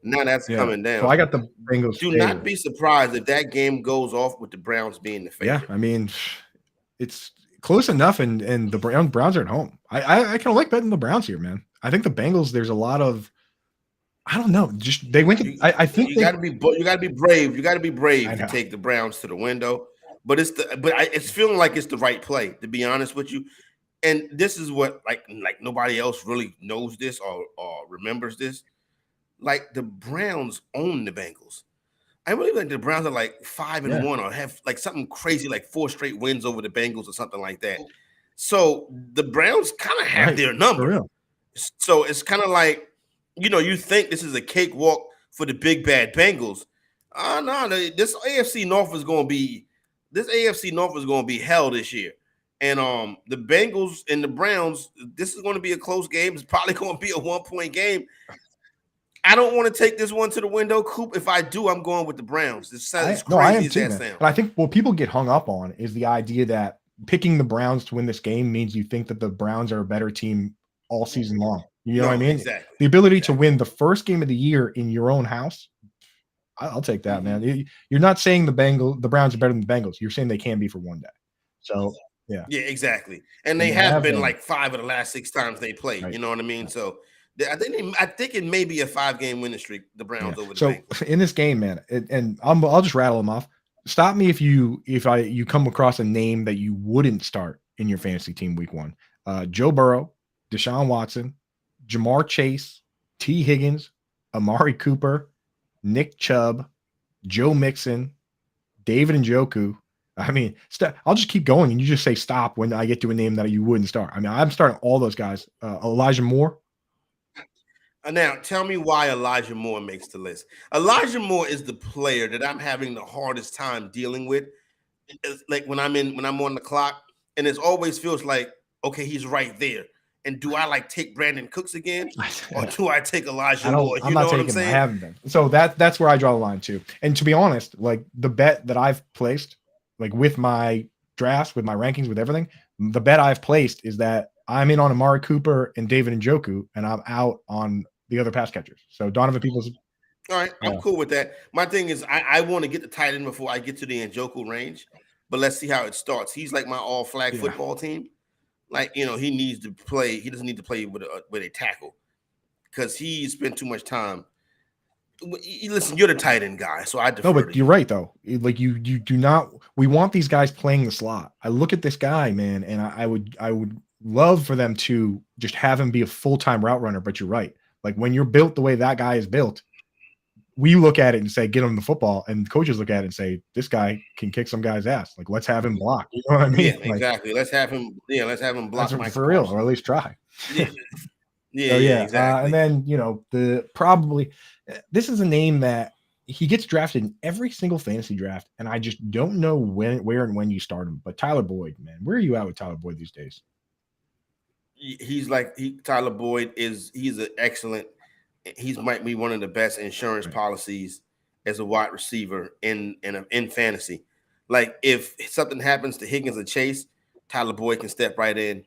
Now that's coming down.
So I got the Bengals.
Do not be surprised if that game goes off with the Browns being the favorite.
Yeah, I mean, it's close enough, and the Browns are at home. I kind of like betting the Browns here, man. I think the Bengals. There's a lot of, I don't know. Just they went to. I think
you got to be brave. You got to be brave to take the Browns to the window. But it's feeling like it's the right play, to be honest with you. And this is what like nobody else really knows this or remembers this. Like the Browns own the Bengals. I believe like the Browns are like 5-1 or have like something crazy like 4 straight wins over the Bengals or something like that. So the Browns kind of have their number. For real. So it's kind of like, you think this is a cakewalk for the big bad Bengals. No, this AFC North is going to be hell this year. And the Bengals and the Browns, this is going to be a close game. It's probably going to be a 1-point game. I don't want to take this one to the window, Coop. If I do, I'm going with the Browns. This sounds crazy as that sounds.
But I think what people get hung up on is the idea that picking the Browns to win this game means you think that the Browns are a better team all season long. You know what I mean?
Exactly.
The ability to win the first game of the year in your own house, I'll take that, man. You're not saying the Browns are better than the Bengals. You're saying they can be for one day. So yeah,
Yeah, exactly. And
and
they
they
have
have
been
been.
like 5 of the last 6 times they played.
Right.
You know what I mean?
Right.
So I think it may be a 5-game winning streak. The
Yeah.
Browns over the
So
Bengals.
in this game, man, and I'll just rattle them off. Stop me if you come across a name that you wouldn't start in your fantasy team week 1. Joe Burrow, Deshaun Watson, Jamar Chase, T. Higgins, Amari Cooper, Nick Chubb, Joe Mixon, David Njoku. I mean, I'll just keep going, and you just say stop when I get to a name that you wouldn't start. I mean, I'm starting all those guys. Elijah Moore.
Now, tell me why Elijah Moore makes the list. Elijah Moore is the player that I'm having the hardest time dealing with. It's like when I'm on the clock, and it always feels like, okay, he's right there. And do I like take Brandon Cooks again, or do I take Elijah Moore?
I'm not taking him. I haven't been. So that's where I draw the line too. And to be honest, like the bet that I've placed, like with my drafts, with my rankings, with everything, the bet I've placed is that I'm in on Amari Cooper and David Njoku, and I'm out on the other pass catchers. So Donovan Peoples.
All right, I'm cool with that. My thing is I want to get the tight end before I get to the Njoku range, but let's see how it starts. He's like my all flag football team. Like, he needs to play. He doesn't need to play with a tackle because he spent too much time. Listen, you're the tight end guy, so I defer.
No, but you're right though. Like you do not. We want these guys playing the slot. I look at this guy, man, and I would love for them to just have him be a full-time route runner. But you're right. Like when you're built the way that guy is built, we look at it and say, get him the football. And coaches look at it and say, this guy can kick some guy's ass. Like, let's have him block. You know what I mean?
Yeah, exactly. Let's have him block Mike
for real, or at least try.
Yeah.
Exactly. And then, this is a name that he gets drafted in every single fantasy draft. And I just don't know where and when you start him. But Tyler Boyd, man, where are you at with Tyler Boyd these days?
Tyler Boyd he's an excellent. He might be one of the best insurance policies as a wide receiver in fantasy. Like if something happens to Higgins or Chase, Tyler Boyd can step right in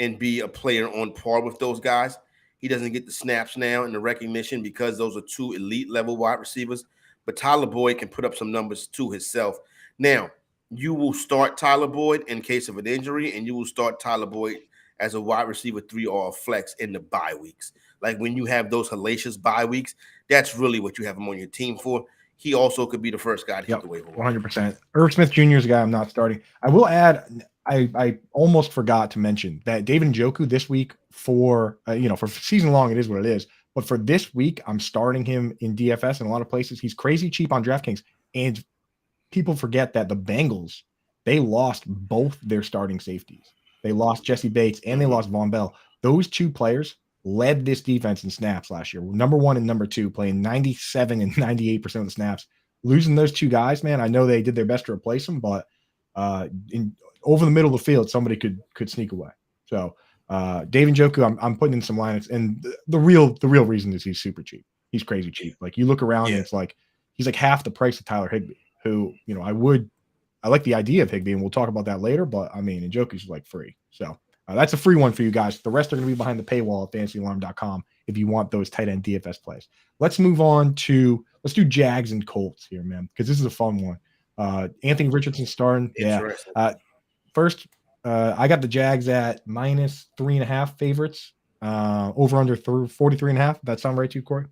and be a player on par with those guys. He doesn't get the snaps now and the recognition because those are 2 elite level wide receivers. But Tyler Boyd can put up some numbers to himself. Now, you will start Tyler Boyd in case of an injury, and you will start Tyler Boyd as a wide receiver 3 or a flex in the bye weeks. Like when you have those hellacious bye weeks, that's really what you have him on your team for. He also could be the first guy to hit the waiver wire.
100%. Irv Smith Jr. is a guy I'm not starting. I will add, I almost forgot to mention that David Njoku this week for season long, it is what it is. But for this week, I'm starting him in DFS in a lot of places. He's crazy cheap on DraftKings. And people forget that the Bengals, they lost both their starting safeties. They lost Jesse Bates and they lost Von Bell. Those 2 players led this defense in snaps last year. Number 1 and number 2, playing 97 and 98% of the snaps. Losing those 2 guys, man, I know they did their best to replace them, but over the middle of the field, somebody could sneak away. So David Njoku, I'm putting in some lineups, and the real reason is he's super cheap. He's crazy cheap. Like you look around, and it's like he's like half the price of Tyler Higbee, who I like the idea of Higbee, and we'll talk about that later. But I mean, Njoku's like free, so. That's a free one for you guys. The rest are going to be behind the paywall at fantasyalarm.com if you want those tight end DFS plays. Let's move on let's do Jags and Colts here, man, because this is a fun one. Anthony Richardson starting. Yeah. First, I got the Jags at -3.5 favorites. Over under 43.5. Does that sound right to you, Corey?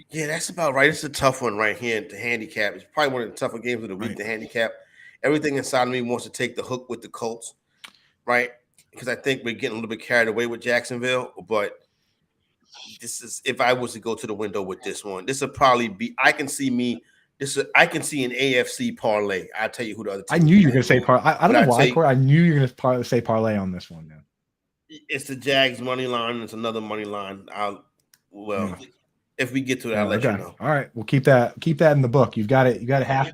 Yeah, that's about right. It's a tough one right here to handicap. It's probably one of the tougher games of the week to handicap. Everything inside of me wants to take the hook with the Colts. Right, because I think we're getting a little bit carried away with Jacksonville, but this is if I was to go to the window with this one, this would probably be. I can see an AFC parlay. I'll tell you who the other.
I knew you were going to say parlay. I don't know why, Corey. I knew you were going to say parlay on this one, man.
It's the Jags money line. It's another money line. If we get to it, I'll let you know.
All right, we'll keep that in the book. You've got it. You got it half.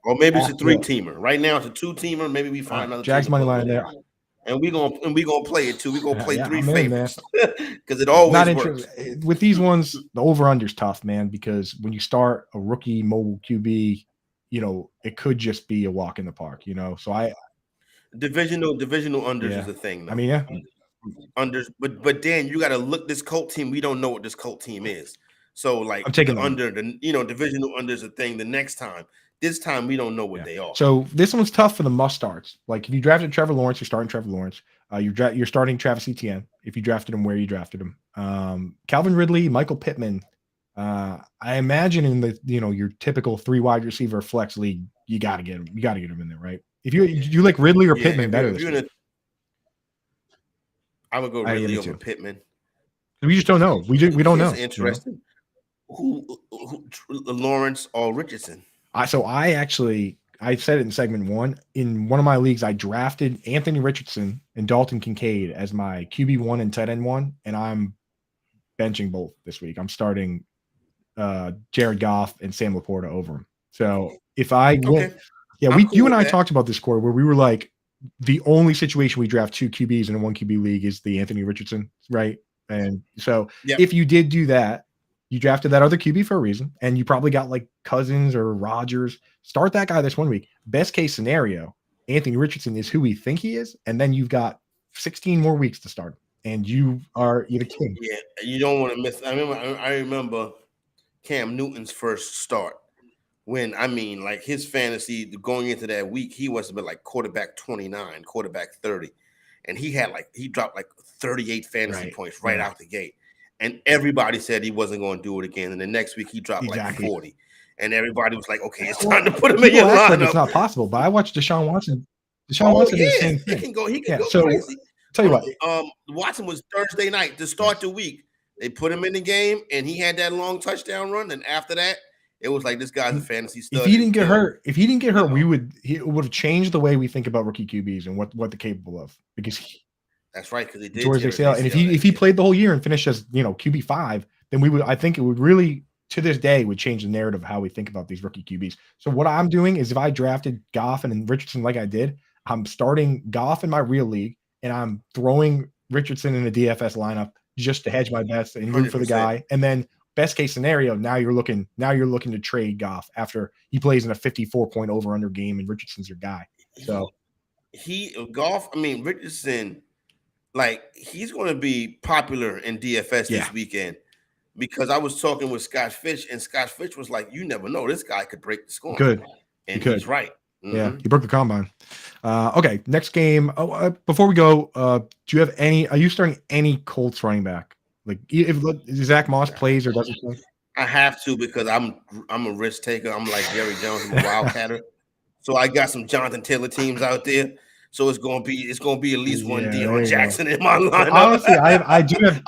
Or maybe it's a 3-teamer. Right now, it's a 2-teamer. Maybe we find another
Jags money line there.
And we're gonna play it too. We're gonna play 3 favorites because it always works.
With these ones, the over-under is tough, man, because when you start a rookie mobile QB, it could just be a walk in the park, So
divisional unders is a thing, though.
I mean,
unders, but Dan, you gotta look this Colt team. We don't know what this Colt team is. So like
I'm taking
the
the
under, divisional under is a thing. The next time, this time we don't know what they are.
So this one's tough for the must starts. Like if you drafted Trevor Lawrence, you're starting Trevor Lawrence. You're starting Travis Etienne if you drafted him where you drafted him. Calvin Ridley, Michael Pittman. I imagine in the your typical 3 wide receiver flex league, you got to get him. You got to get him in there, right? If you like Ridley or Pittman better this week.
I would go Ridley over Pittman.
We just don't know. We don't know.
Interesting. Who Lawrence or Richardson?
I said it in segment 1. In one of my leagues, I drafted Anthony Richardson and Dalton Kincaid as my QB1 and tight end 1, and I'm benching both this week. I'm starting Jared Goff and Sam Laporta over him. So if I win, you and I talked about this, Corey, where we were like, the only situation we draft 2 QBs in a 1 QB league is the Anthony Richardson, right? And so if you did do that, you drafted that other QB for a reason, and you probably got like Cousins or Rodgers. Start that guy this 1 week. Best case scenario, Anthony Richardson is who we think he is, and then you've got 16 more weeks to start, and you're the king.
Yeah, you don't want to miss. I remember Cam Newton's first start when like his fantasy going into that week, he must have been like quarterback 29, quarterback 30, and he dropped like 38 fantasy points right out the gate. And everybody said he wasn't going to do it again. And the next week he dropped like 40. And everybody was like, okay, it's time to put him in your lineup.
It's not possible, but I watched Deshaun Watson. Watson did the same thing.
He can go
so
crazy.
Tell you what.
Watson was Thursday night to start the week. They put him in the game, and he had that long touchdown run. And after that, it was like, this guy's a fantasy stud.
If he didn't get hurt, it would have changed the way we think about rookie QBs and what they're capable of. Because
that's right, because he did
George ACL. And if he played the whole year and finished as QB5, then I think it would really, to this day, would change the narrative of how we think about these rookie QBs. So what I'm doing is, if I drafted Goff and Richardson like I did, I'm starting Goff in my real league, and I'm throwing Richardson in a DFS lineup just to hedge my bets and root for the guy. And then best case scenario, now you're looking to trade Goff after he plays in a 54-point over/under game, and Richardson's your guy. So
Richardson, like, he's going to be popular in DFS this weekend, because I was talking with Scott Fitch, and Scott Fitch was like, you never know, this guy could break the score. And he's right. Mm-hmm.
Yeah, he broke the combine. Okay, next game. Before we go, do you have are you starting any Colts running back? Like, if Zach Moss plays or doesn't play?
I have to, because I'm a risk taker. I'm like Jerry Jones, I'm a wildcatter. So I got some Jonathan Taylor teams out there. So it's gonna be at least one Deion Jackson in my lineup.
Honestly, I do have.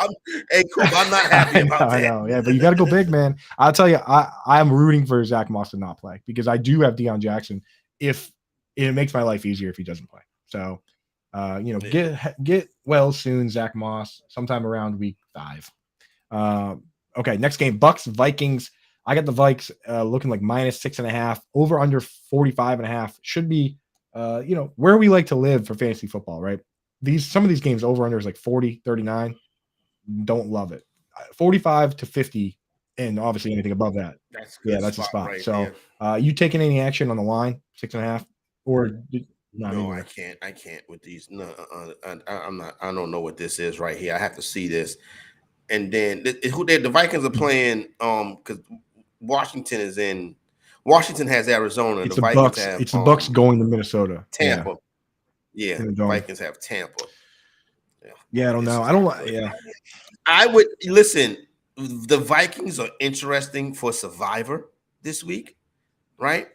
Hey, Coop, I'm not happy about that.
I know, yeah, but you got to go big, man. I'll tell you, I'm rooting for Zach Moss to not play, because I do have Deion Jackson. If it makes my life easier if he doesn't play, so get well soon, Zach Moss, sometime around week 5. Okay, next game, Bucks Vikings. I got the Vikes looking like -6.5, over under 45.5. Should be where we like to live for fantasy football, right? Some of these games over under is like 40, 39. Don't love it. 45 to 50, and obviously anything above that. That's a spot. Right, so you taking any action on the line, 6.5, or
no? I can't with these. No, I'm not. I don't know what this is right here. I have to see this. And then the Vikings are playing because Washington has Arizona.
It's the Bucks. It's the Bucks going to Minnesota.
Tampa. Yeah, the Vikings have Tampa.
Yeah, I don't know.
I would listen. The Vikings are interesting for Survivor this week, right?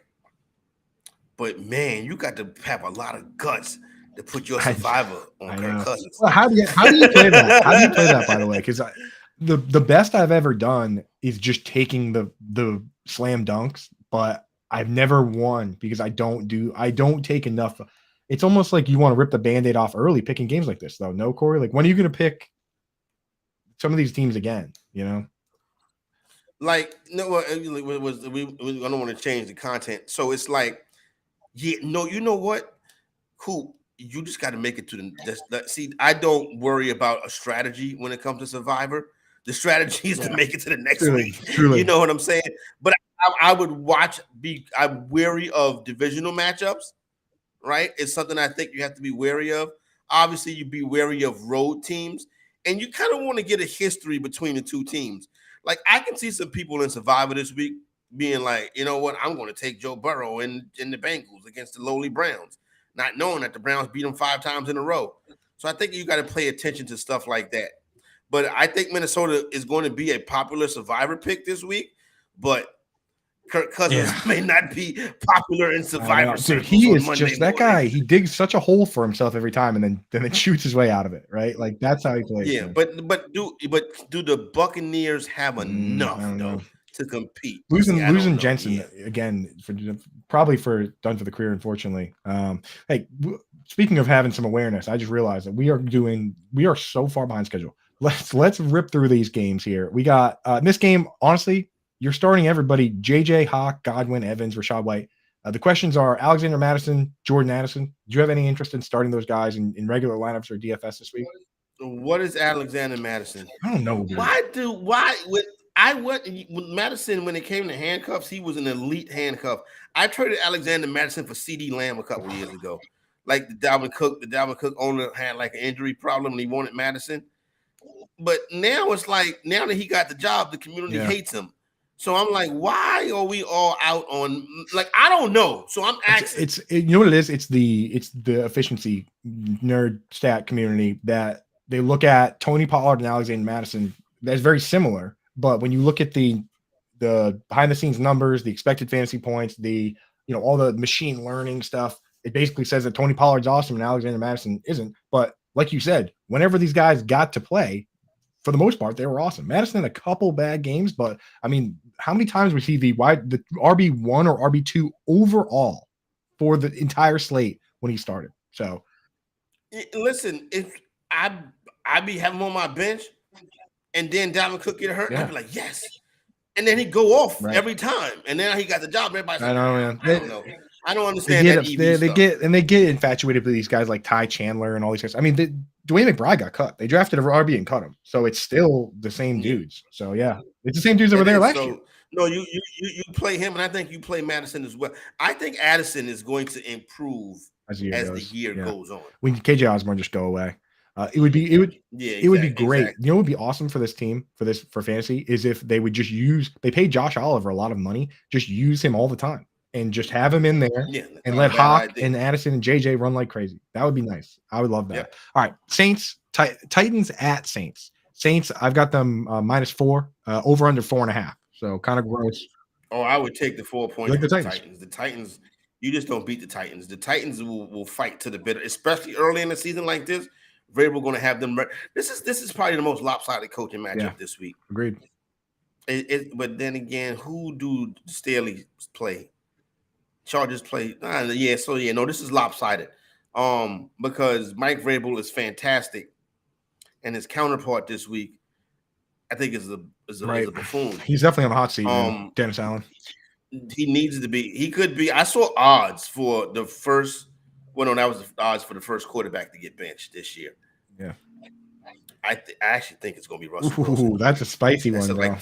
But man, you got to have a lot of guts to put your Survivor on Kirk Cousins.
Well, how do you play that? How do you play that, by the way? Because the best I've ever done is just taking the slam dunks, but I've never won because I don't take enough. It's almost like you want to rip the Band-Aid off early picking games like this, though. No, Corey? Like, when are you going to pick some of these teams again,
Like, no, I don't want to change the content. So it's like, you know what? Cool. You just got to make it to the see, I don't worry about a strategy when it comes to Survivor. The strategy is to make it to the next week. Truly. You know what I'm saying? But I would I'm wary of divisional matchups, right? It's something I think you have to be wary of. Obviously, you'd be wary of road teams, and you kind of want to get a history between the two teams. Like I can see some people in Survivor this week being like, you know what, I'm going to take Joe Burrow in the Bengals against the lowly Browns, not knowing that the Browns beat them 5 times in a row. So I think you got to pay attention to stuff like that. But I think Minnesota is going to be a popular Survivor pick this week, but Kirk Cousins may not be popular in Survivor circles.
He
on
is
Monday
just that
morning.
guy. He digs such a hole for himself every time, and then shoots his way out of it. Right, like that's how he plays.
Yeah,
man.
but do the Buccaneers have enough though to compete?
Losing Jensen again probably for done for the career, unfortunately. Hey, speaking of having some awareness, I just realized that we are so far behind schedule. Let's rip through these games here. We got in this game, honestly, you're starting everybody: JJ, Hawk, Godwin, Evans, Rashad White. The questions are Alexander Madison, Jordan Addison. Do you have any interest in starting those guys in regular lineups or DFS this week?
What is Alexander Madison?
I don't know. Dude.
With Madison, when it came to handcuffs, he was an elite handcuff. I traded Alexander Madison for CD Lamb a couple years ago. Like the Dalvin Cook owner had like an injury problem and he wanted Madison. But now it's like, now that he got the job, the community hates him. So I'm like, why are we all out on, like, I don't know. So I'm asking.
You know what it is? It's the efficiency nerd stat community that they look at Tony Pollard and Alexander Madison. That's very similar. But when you look at the behind the scenes numbers, the expected fantasy points, all the machine learning stuff, it basically says that Tony Pollard's awesome and Alexander Madison isn't. But like you said, whenever these guys got to play, for the most part, they were awesome. Madison had a couple bad games, but I mean, how many times was he the RB1 or RB2 overall for the entire slate when he started? So,
listen, if I'd be having him on my bench, and then Dalvin Cook get hurt, I'd be like, yes. And then he'd go off every time, and then he got the job. Everybody's like, I know, man. I don't know. I don't understand
they get infatuated with these guys like Ty Chandler and all these guys. I mean, Dwayne McBride got cut. They drafted a RB and cut him, so it's still the same dudes. So yeah, it's the same dudes that were there last year.
No, you play him, and I think you play Madison as well. I think Addison is going to improve as the year goes on.
When KJ Osborne just go away, it would be great. Exactly. You know, what would be awesome for this team for fantasy is if they would just they paid Josh Oliver a lot of money, just use him all the time. And just have him in there and let Hawk and Addison and JJ run like crazy. That would be nice. I would love that. Yep. All right. Saints, Titans at Saints. Saints, I've got them -4, over under 4.5. So kind of gross.
Oh, I would take the 4 points with the Titans. The Titans, you just don't beat the Titans. The Titans will fight to the bitter, especially early in the season like this. We're going to have them. This is probably the most lopsided coaching matchup this week.
Agreed.
But then again, who do Staley play? Chargers play. No, this is lopsided. Because Mike Vrabel is fantastic, and his counterpart this week, I think, is a buffoon.
He's definitely on the hot seat. Dennis Allen.
He needs to be. He could be. I saw odds for the first. Well, no, that was the odds for the first quarterback to get benched this year.
Yeah.
I actually think it's going to be Russell Wilson.
Ooh, that's a spicy one, bro.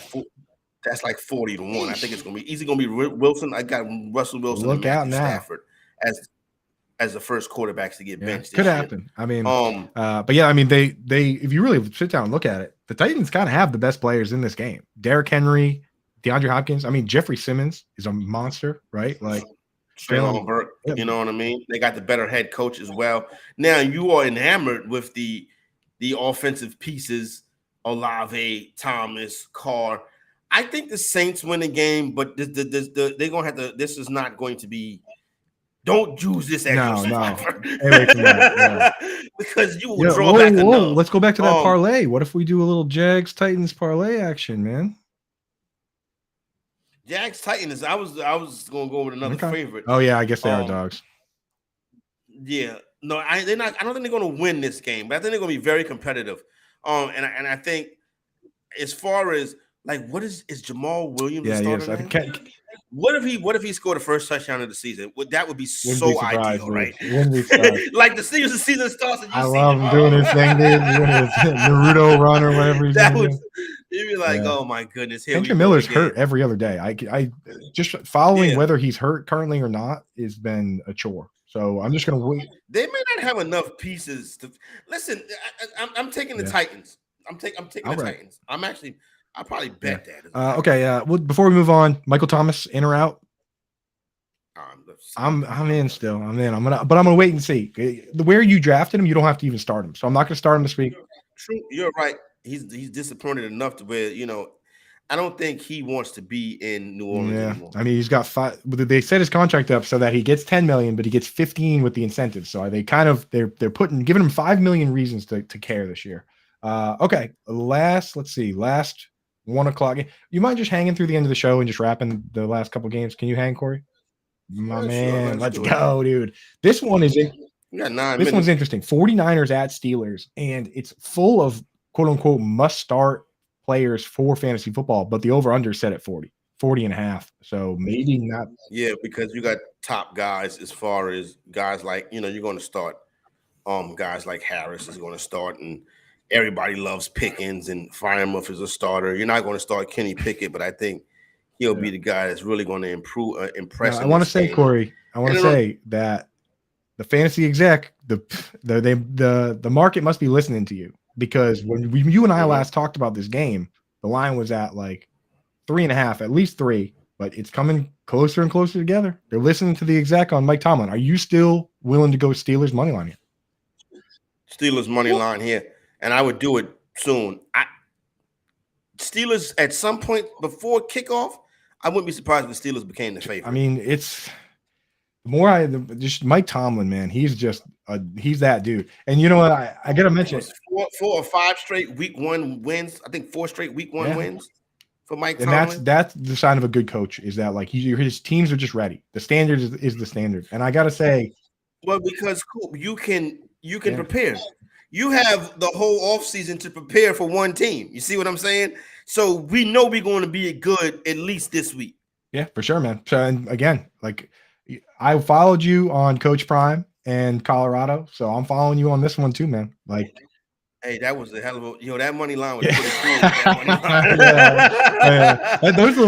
That's like 40 to 1. I think it's going to be easy. Going to be Wilson. I got Russell Wilson.
Look out now.
Stafford as the first quarterbacks to get benched.
Could happen. I mean, but yeah, I mean, they if you really sit down and look at it, the Titans kind of have the best players in this game. Derrick Henry, DeAndre Hopkins. I mean, Jeffrey Simmons is a monster, right? Like
Traylon Burke. You know what I mean? They got the better head coach as well. Now you are enamored with the offensive pieces: Olave, Thomas, Carr. I think the Saints win the game, but they're gonna have to. This is not going to be. Don't use this extra because you will draw back.
Let's go back to that parlay. What if we do a little Jags Titans parlay action, man?
Jags Titans. I was gonna go with another favorite.
Oh yeah, I guess they are dogs.
Yeah, no, they're not. I don't think they're gonna win this game, but I think they're gonna be very competitive. And I think as far as like, what is Jamal Williams? What if he scored the first touchdown of the season? That would be so ideal, right? Like the season starts. And
I love him doing his thing, dude. Naruto run or whatever.
You'd be like, oh my goodness.
Kendrick Miller's hurt every other day. I just following whether he's hurt currently or not has been a chore. So I'm just gonna wait.
They may not have enough pieces to listen. I'm taking the Titans. I'm taking the Titans. I probably bet that. As a matter of
Okay. Well, before we move on, Michael Thomas, in or out? I'm in still. I'm in. I'm gonna wait and see. Where you drafted him, you don't have to even start him. So I'm not gonna start him this week.
True, you're right. He's disappointed enough to where I don't think he wants to be in New Orleans anymore.
I mean, he's got 5. They set his contract up so that he gets 10 million, but he gets 15 with the incentives. So they kind of they're giving him 5 million reasons to care this year. Okay, last 1 o'clock. You mind just hanging through the end of the show and just wrapping the last couple games? Can you hang, Corey? My man,
sure,
let's go, dude. This one is
you got 9 minutes.
This one's interesting. 49ers at Steelers, and it's full of quote unquote must start players for fantasy football, but the over-under set at 40 and a half. So maybe not.
Yeah, because you got top guys as far as guys like, you're going to start guys like Harris is going to start, and everybody loves Pickens, and Freiermuth is a starter. You're not going to start Kenny Pickett, but I think he'll be the guy that's really going to impress.
I want to say, Corey, that the fantasy exec, the market must be listening to you, because when you and I last talked about this game, the line was at like 3.5, at least 3, but it's coming closer and closer together. They're listening to the exec on Mike Tomlin. Are you still willing to go Steelers money line here?
Steelers money line here, and I would do it soon. Steelers at some point before kickoff, I wouldn't be surprised if the Steelers became the favorite.
I mean, it's just Mike Tomlin, man. He's that dude. And you know what? I gotta mention it.
4 or 5 straight week 1 wins. I think 4 straight week 1 wins for Mike Tomlin.
And that's the sign of a good coach, is that like his teams are just ready. The standard is the standard. And I gotta say,
well, because Coop, you can prepare. You have the whole offseason to prepare for one team. You see what I'm saying? So we know we're going to be good at least this week.
Yeah, for sure, man. So, and again, like I followed you on Coach Prime and Colorado, so I'm following you on this one too, man. Like,
hey, that was a hell of a that money line was
Yeah.
pretty cool. That money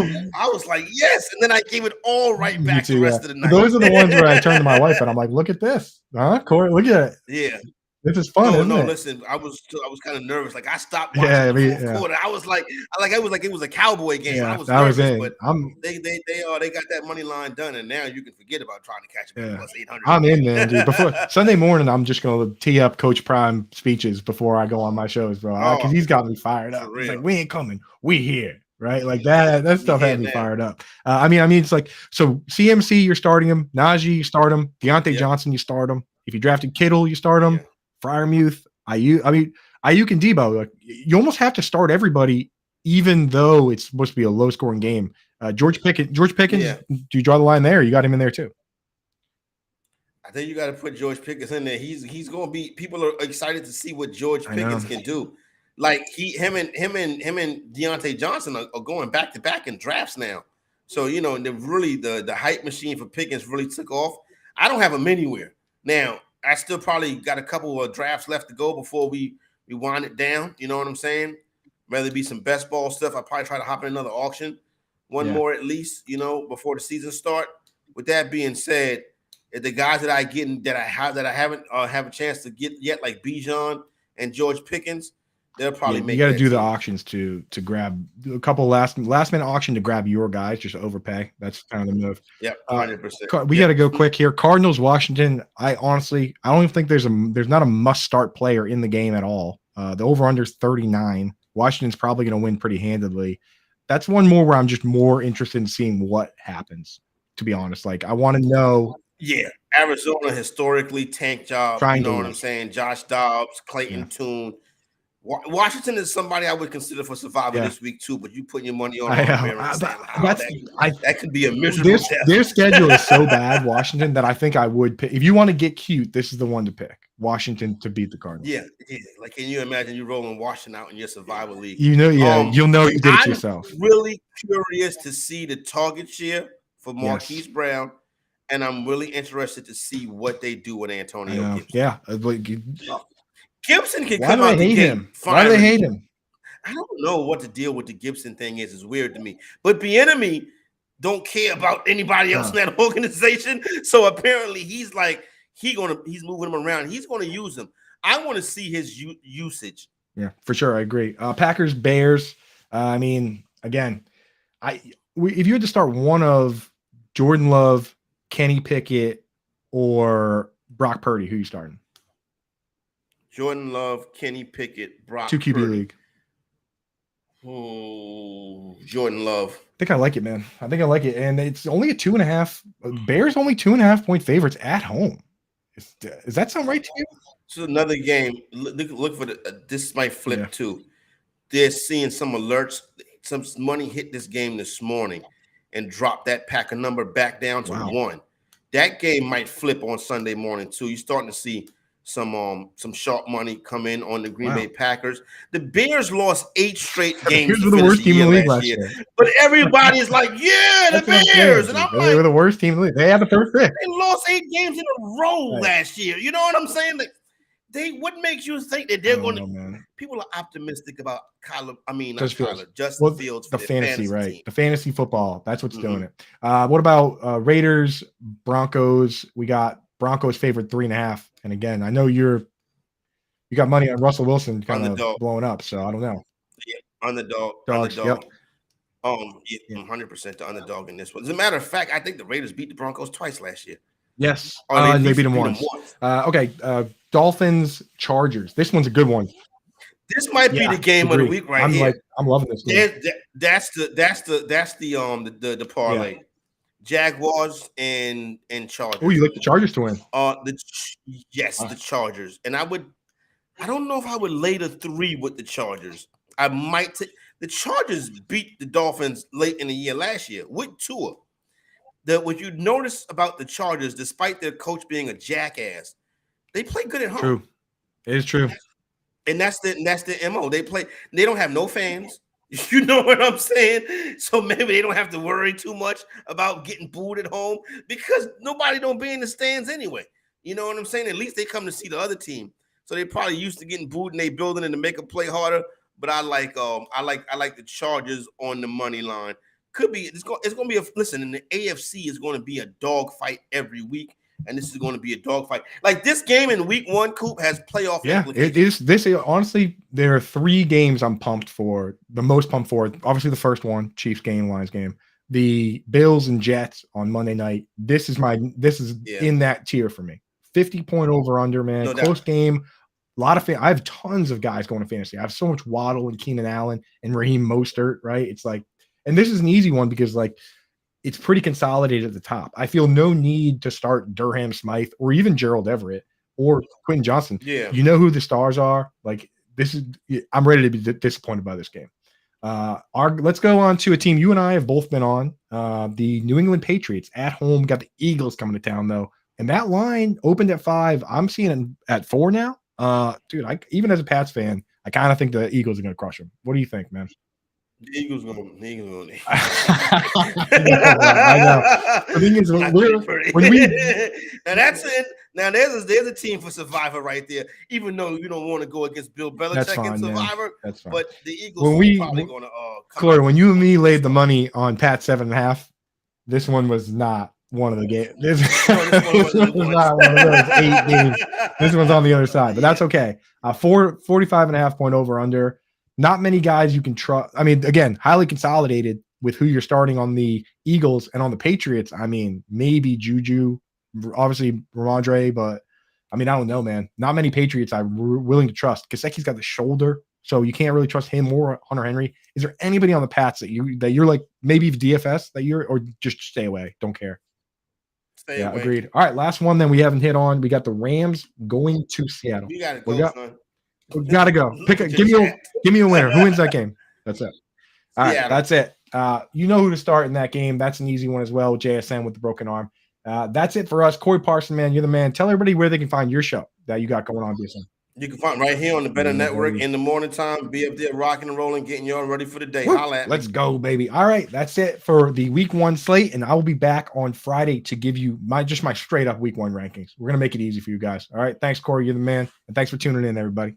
line. I was like, yes, and then I gave it all right back the rest of the night.
Those are the ones where I turned to my wife and I'm like, look at this, huh, Corey? Look at it.
Yeah.
This is fun, isn't it?
Listen, I was kind of nervous. Like I stopped watching the fourth quarter. I was like, it was a Cowboy game.
Yeah,
I was nervous, but
they
got that money line done, and now you can forget about trying to catch a plus 800.
I'm in, man, dude. Before Sunday morning, I'm just gonna tee up Coach Prime speeches before I go on my shows, bro. Because he's got me fired up. He's like, we ain't coming, we here. Right, like that stuff had me fired up. I mean, it's like, so CMC, you're starting him. Najee, you start him. Deontay Johnson, you start him. If you drafted Kittle, you start him. Freiermuth, Ayuk. I mean, Ayuk and Debo. Like, you almost have to start everybody, even though it's supposed to be a low-scoring game. George Pickens. Do you draw the line there? Or you got him in there too.
I think you got to put George Pickens in there. He's going to be. People are excited to see what George Pickens can do. Like him and Deontay Johnson are going back to back in drafts now. So the hype machine for Pickens really took off. I don't have him anywhere now. I still probably got a couple of drafts left to go before we wind it down. You know what I'm saying? Whether it be some best ball stuff, I'll probably try to hop in another auction, one more at least, before the season start. With that being said, if the guys that I haven't have a chance to get yet, like Bijan and George Pickens, they'll probably make.
You got to do the auctions to grab a couple last minute auction to grab your guys, just overpay. That's kind of the move.
Yeah, 100%.
We got to go quick here. Cardinals, Washington. I don't even think there's not a must start player in the game at all. The over under is 39. Washington's probably going to win pretty handedly. That's one more where I'm just more interested in seeing what happens. To be honest, like I want to know.
Yeah, Arizona historically tank job. You know what I'm saying? Josh Dobbs, Clayton Tune. Washington is somebody I would consider for survival this week too, but you putting your money on that could be a miserable death.
Their schedule is so bad, Washington, that I think I would pick. If you want to get cute, this is the one to pick. Washington to beat the Cardinals.
Yeah. Like, can you imagine you rolling Washington out in your survival league?
You'll know you did it yourself.
I'm really curious to see the target share for Marquise Brown, and I'm really interested to see what they do with Antonio Gibson.
Yeah.
Gibson can come out the gate.
Why do they hate him?
I don't know what the deal with the Gibson thing is. It's weird to me. But Bieniemy don't care about anybody else in that organization. So apparently he's moving him around. He's going to use him. I want to see his usage.
Yeah, for sure. I agree. Packers, Bears. I mean, again, if you had to start one of Jordan Love, Kenny Pickett, or Brock Purdy, who you starting?
Jordan Love, Kenny Pickett, Brock
2 QB
Purdy.
league.
Oh, Jordan Love.
I think I like it, man. I think I like it. And it's only a 2.5. Bears only 2.5 point favorites at home. Does that sound right to you?
So another game. Look for this might flip too. They're seeing some alerts. Some money hit this game this morning and dropped that Packer number back down to 1. That game might flip on Sunday morning too. You're starting to see some sharp money come in on the Green Bay Packers. The Bears lost 8 straight games.
Bears were the worst team in the league last year.
But everybody's like, yeah, the Bears. And I'm like,
they were the worst team in the league. They had the first pick.
They lost 8 games in a row last year. You know what I'm saying? Like, what makes you think that they're going to? People are optimistic about Justin Fields.
The fantasy, right?
Team.
The fantasy football. That's what's doing it. What about Raiders, Broncos? We got Broncos favored 3.5. And again, I know you got money on Russell Wilson kind of blowing up, so I don't know.
Yeah, underdog.
Dogs,
underdog. Yep. 100% the underdog in this one. As a matter of fact, I think the Raiders beat the Broncos twice last year.
Yes, they beat them once. Okay, Dolphins, Chargers. This one's a good one.
This might be the game of the week here.
I'm loving this game.
That's the parlay. Yeah. Jaguars and Chargers.
Oh, you like the Chargers to win?
The Chargers. And I don't know if I would lay the 3 with the Chargers. I might take the Chargers beat the Dolphins late in the year last year with Tua. What you notice about the Chargers, despite their coach being a jackass, they play good at home.
True. It is true.
And that's the MO. They don't have no fans. You know what I'm saying? So maybe they don't have to worry too much about getting booed at home because nobody don't be in the stands anyway. You know what I'm saying? At least they come to see the other team. So they're probably used to getting booed in their building and to make them play harder. But I like the Chargers on the money line. Could be it's going to be in the AFC is going to be a dog fight every week. And this is going to be a dogfight. Like this game in week 1, Coop has playoff implications.
It is. Honestly, there are 3 games I'm pumped for. The most pumped for. Obviously, the first one, Chiefs game, Lions game. The Bills and Jets on Monday night. This is in that tier for me. 50-point over under, man. No Close game. A lot of I have tons of guys going to fantasy. I have so much Waddle and Keenan Allen and Raheem Mostert. Right? It's like, and this is an easy one because like. It's pretty consolidated at the top. I feel no need to start Durham Smythe or even Gerald Everett or Quentin Johnson.
Yeah.
You know who the stars are? Like I'm ready to be disappointed by this game. Let's go on to a team you and I have both been on. The New England Patriots at home, got the Eagles coming to town though. And that line opened at 5. I'm seeing it at 4 now. Dude, even as a Pats fan, I kind of think the Eagles are going to crush them. What do you think, man?
The Eagles going.
I know. The thing is,
now that's it. Now there's a team for Survivor right there. Even though you don't want to go against Bill Belichick in Survivor,
that's fine.
But the Eagles are probably going to.
Corey, when you and me laid the money on Pat 7.5, this one was not one of the games. This was not one of those 8 games. This one's on the other side, but that's okay. 45.5 point over under. Not many guys you can trust. I mean, again, highly consolidated with who you're starting on the Eagles and on the Patriots. I mean, maybe Juju, obviously Ramondre, but I mean, I don't know, man. Not many Patriots I'm willing to trust. Gesicki's got the shoulder, so you can't really trust him or Hunter Henry. Is there anybody on the Pats that you're like maybe DFS or just stay away? Don't care.
Stay away.
Agreed. All right, last one. Then we haven't hit on. We got the Rams going to Seattle.
You got to go, son.
We gotta go. Give me a winner. Who wins that game? That's it. All right, that's it. You know who to start in that game. That's an easy one as well. JSN with the broken arm. That's it for us. Corey Parson, man, you're the man. Tell everybody where they can find your show that you got going on, BSN.
You can find right here on the Bettor Network in the morning time. Be up there rocking and rolling, getting y'all ready for the day. Holla at me.
Let's go, baby. All right, that's it for the week 1 slate, and I will be back on Friday to give you my straight up week 1 rankings. We're gonna make it easy for you guys. All right, thanks, Corey. You're the man, and thanks for tuning in, everybody.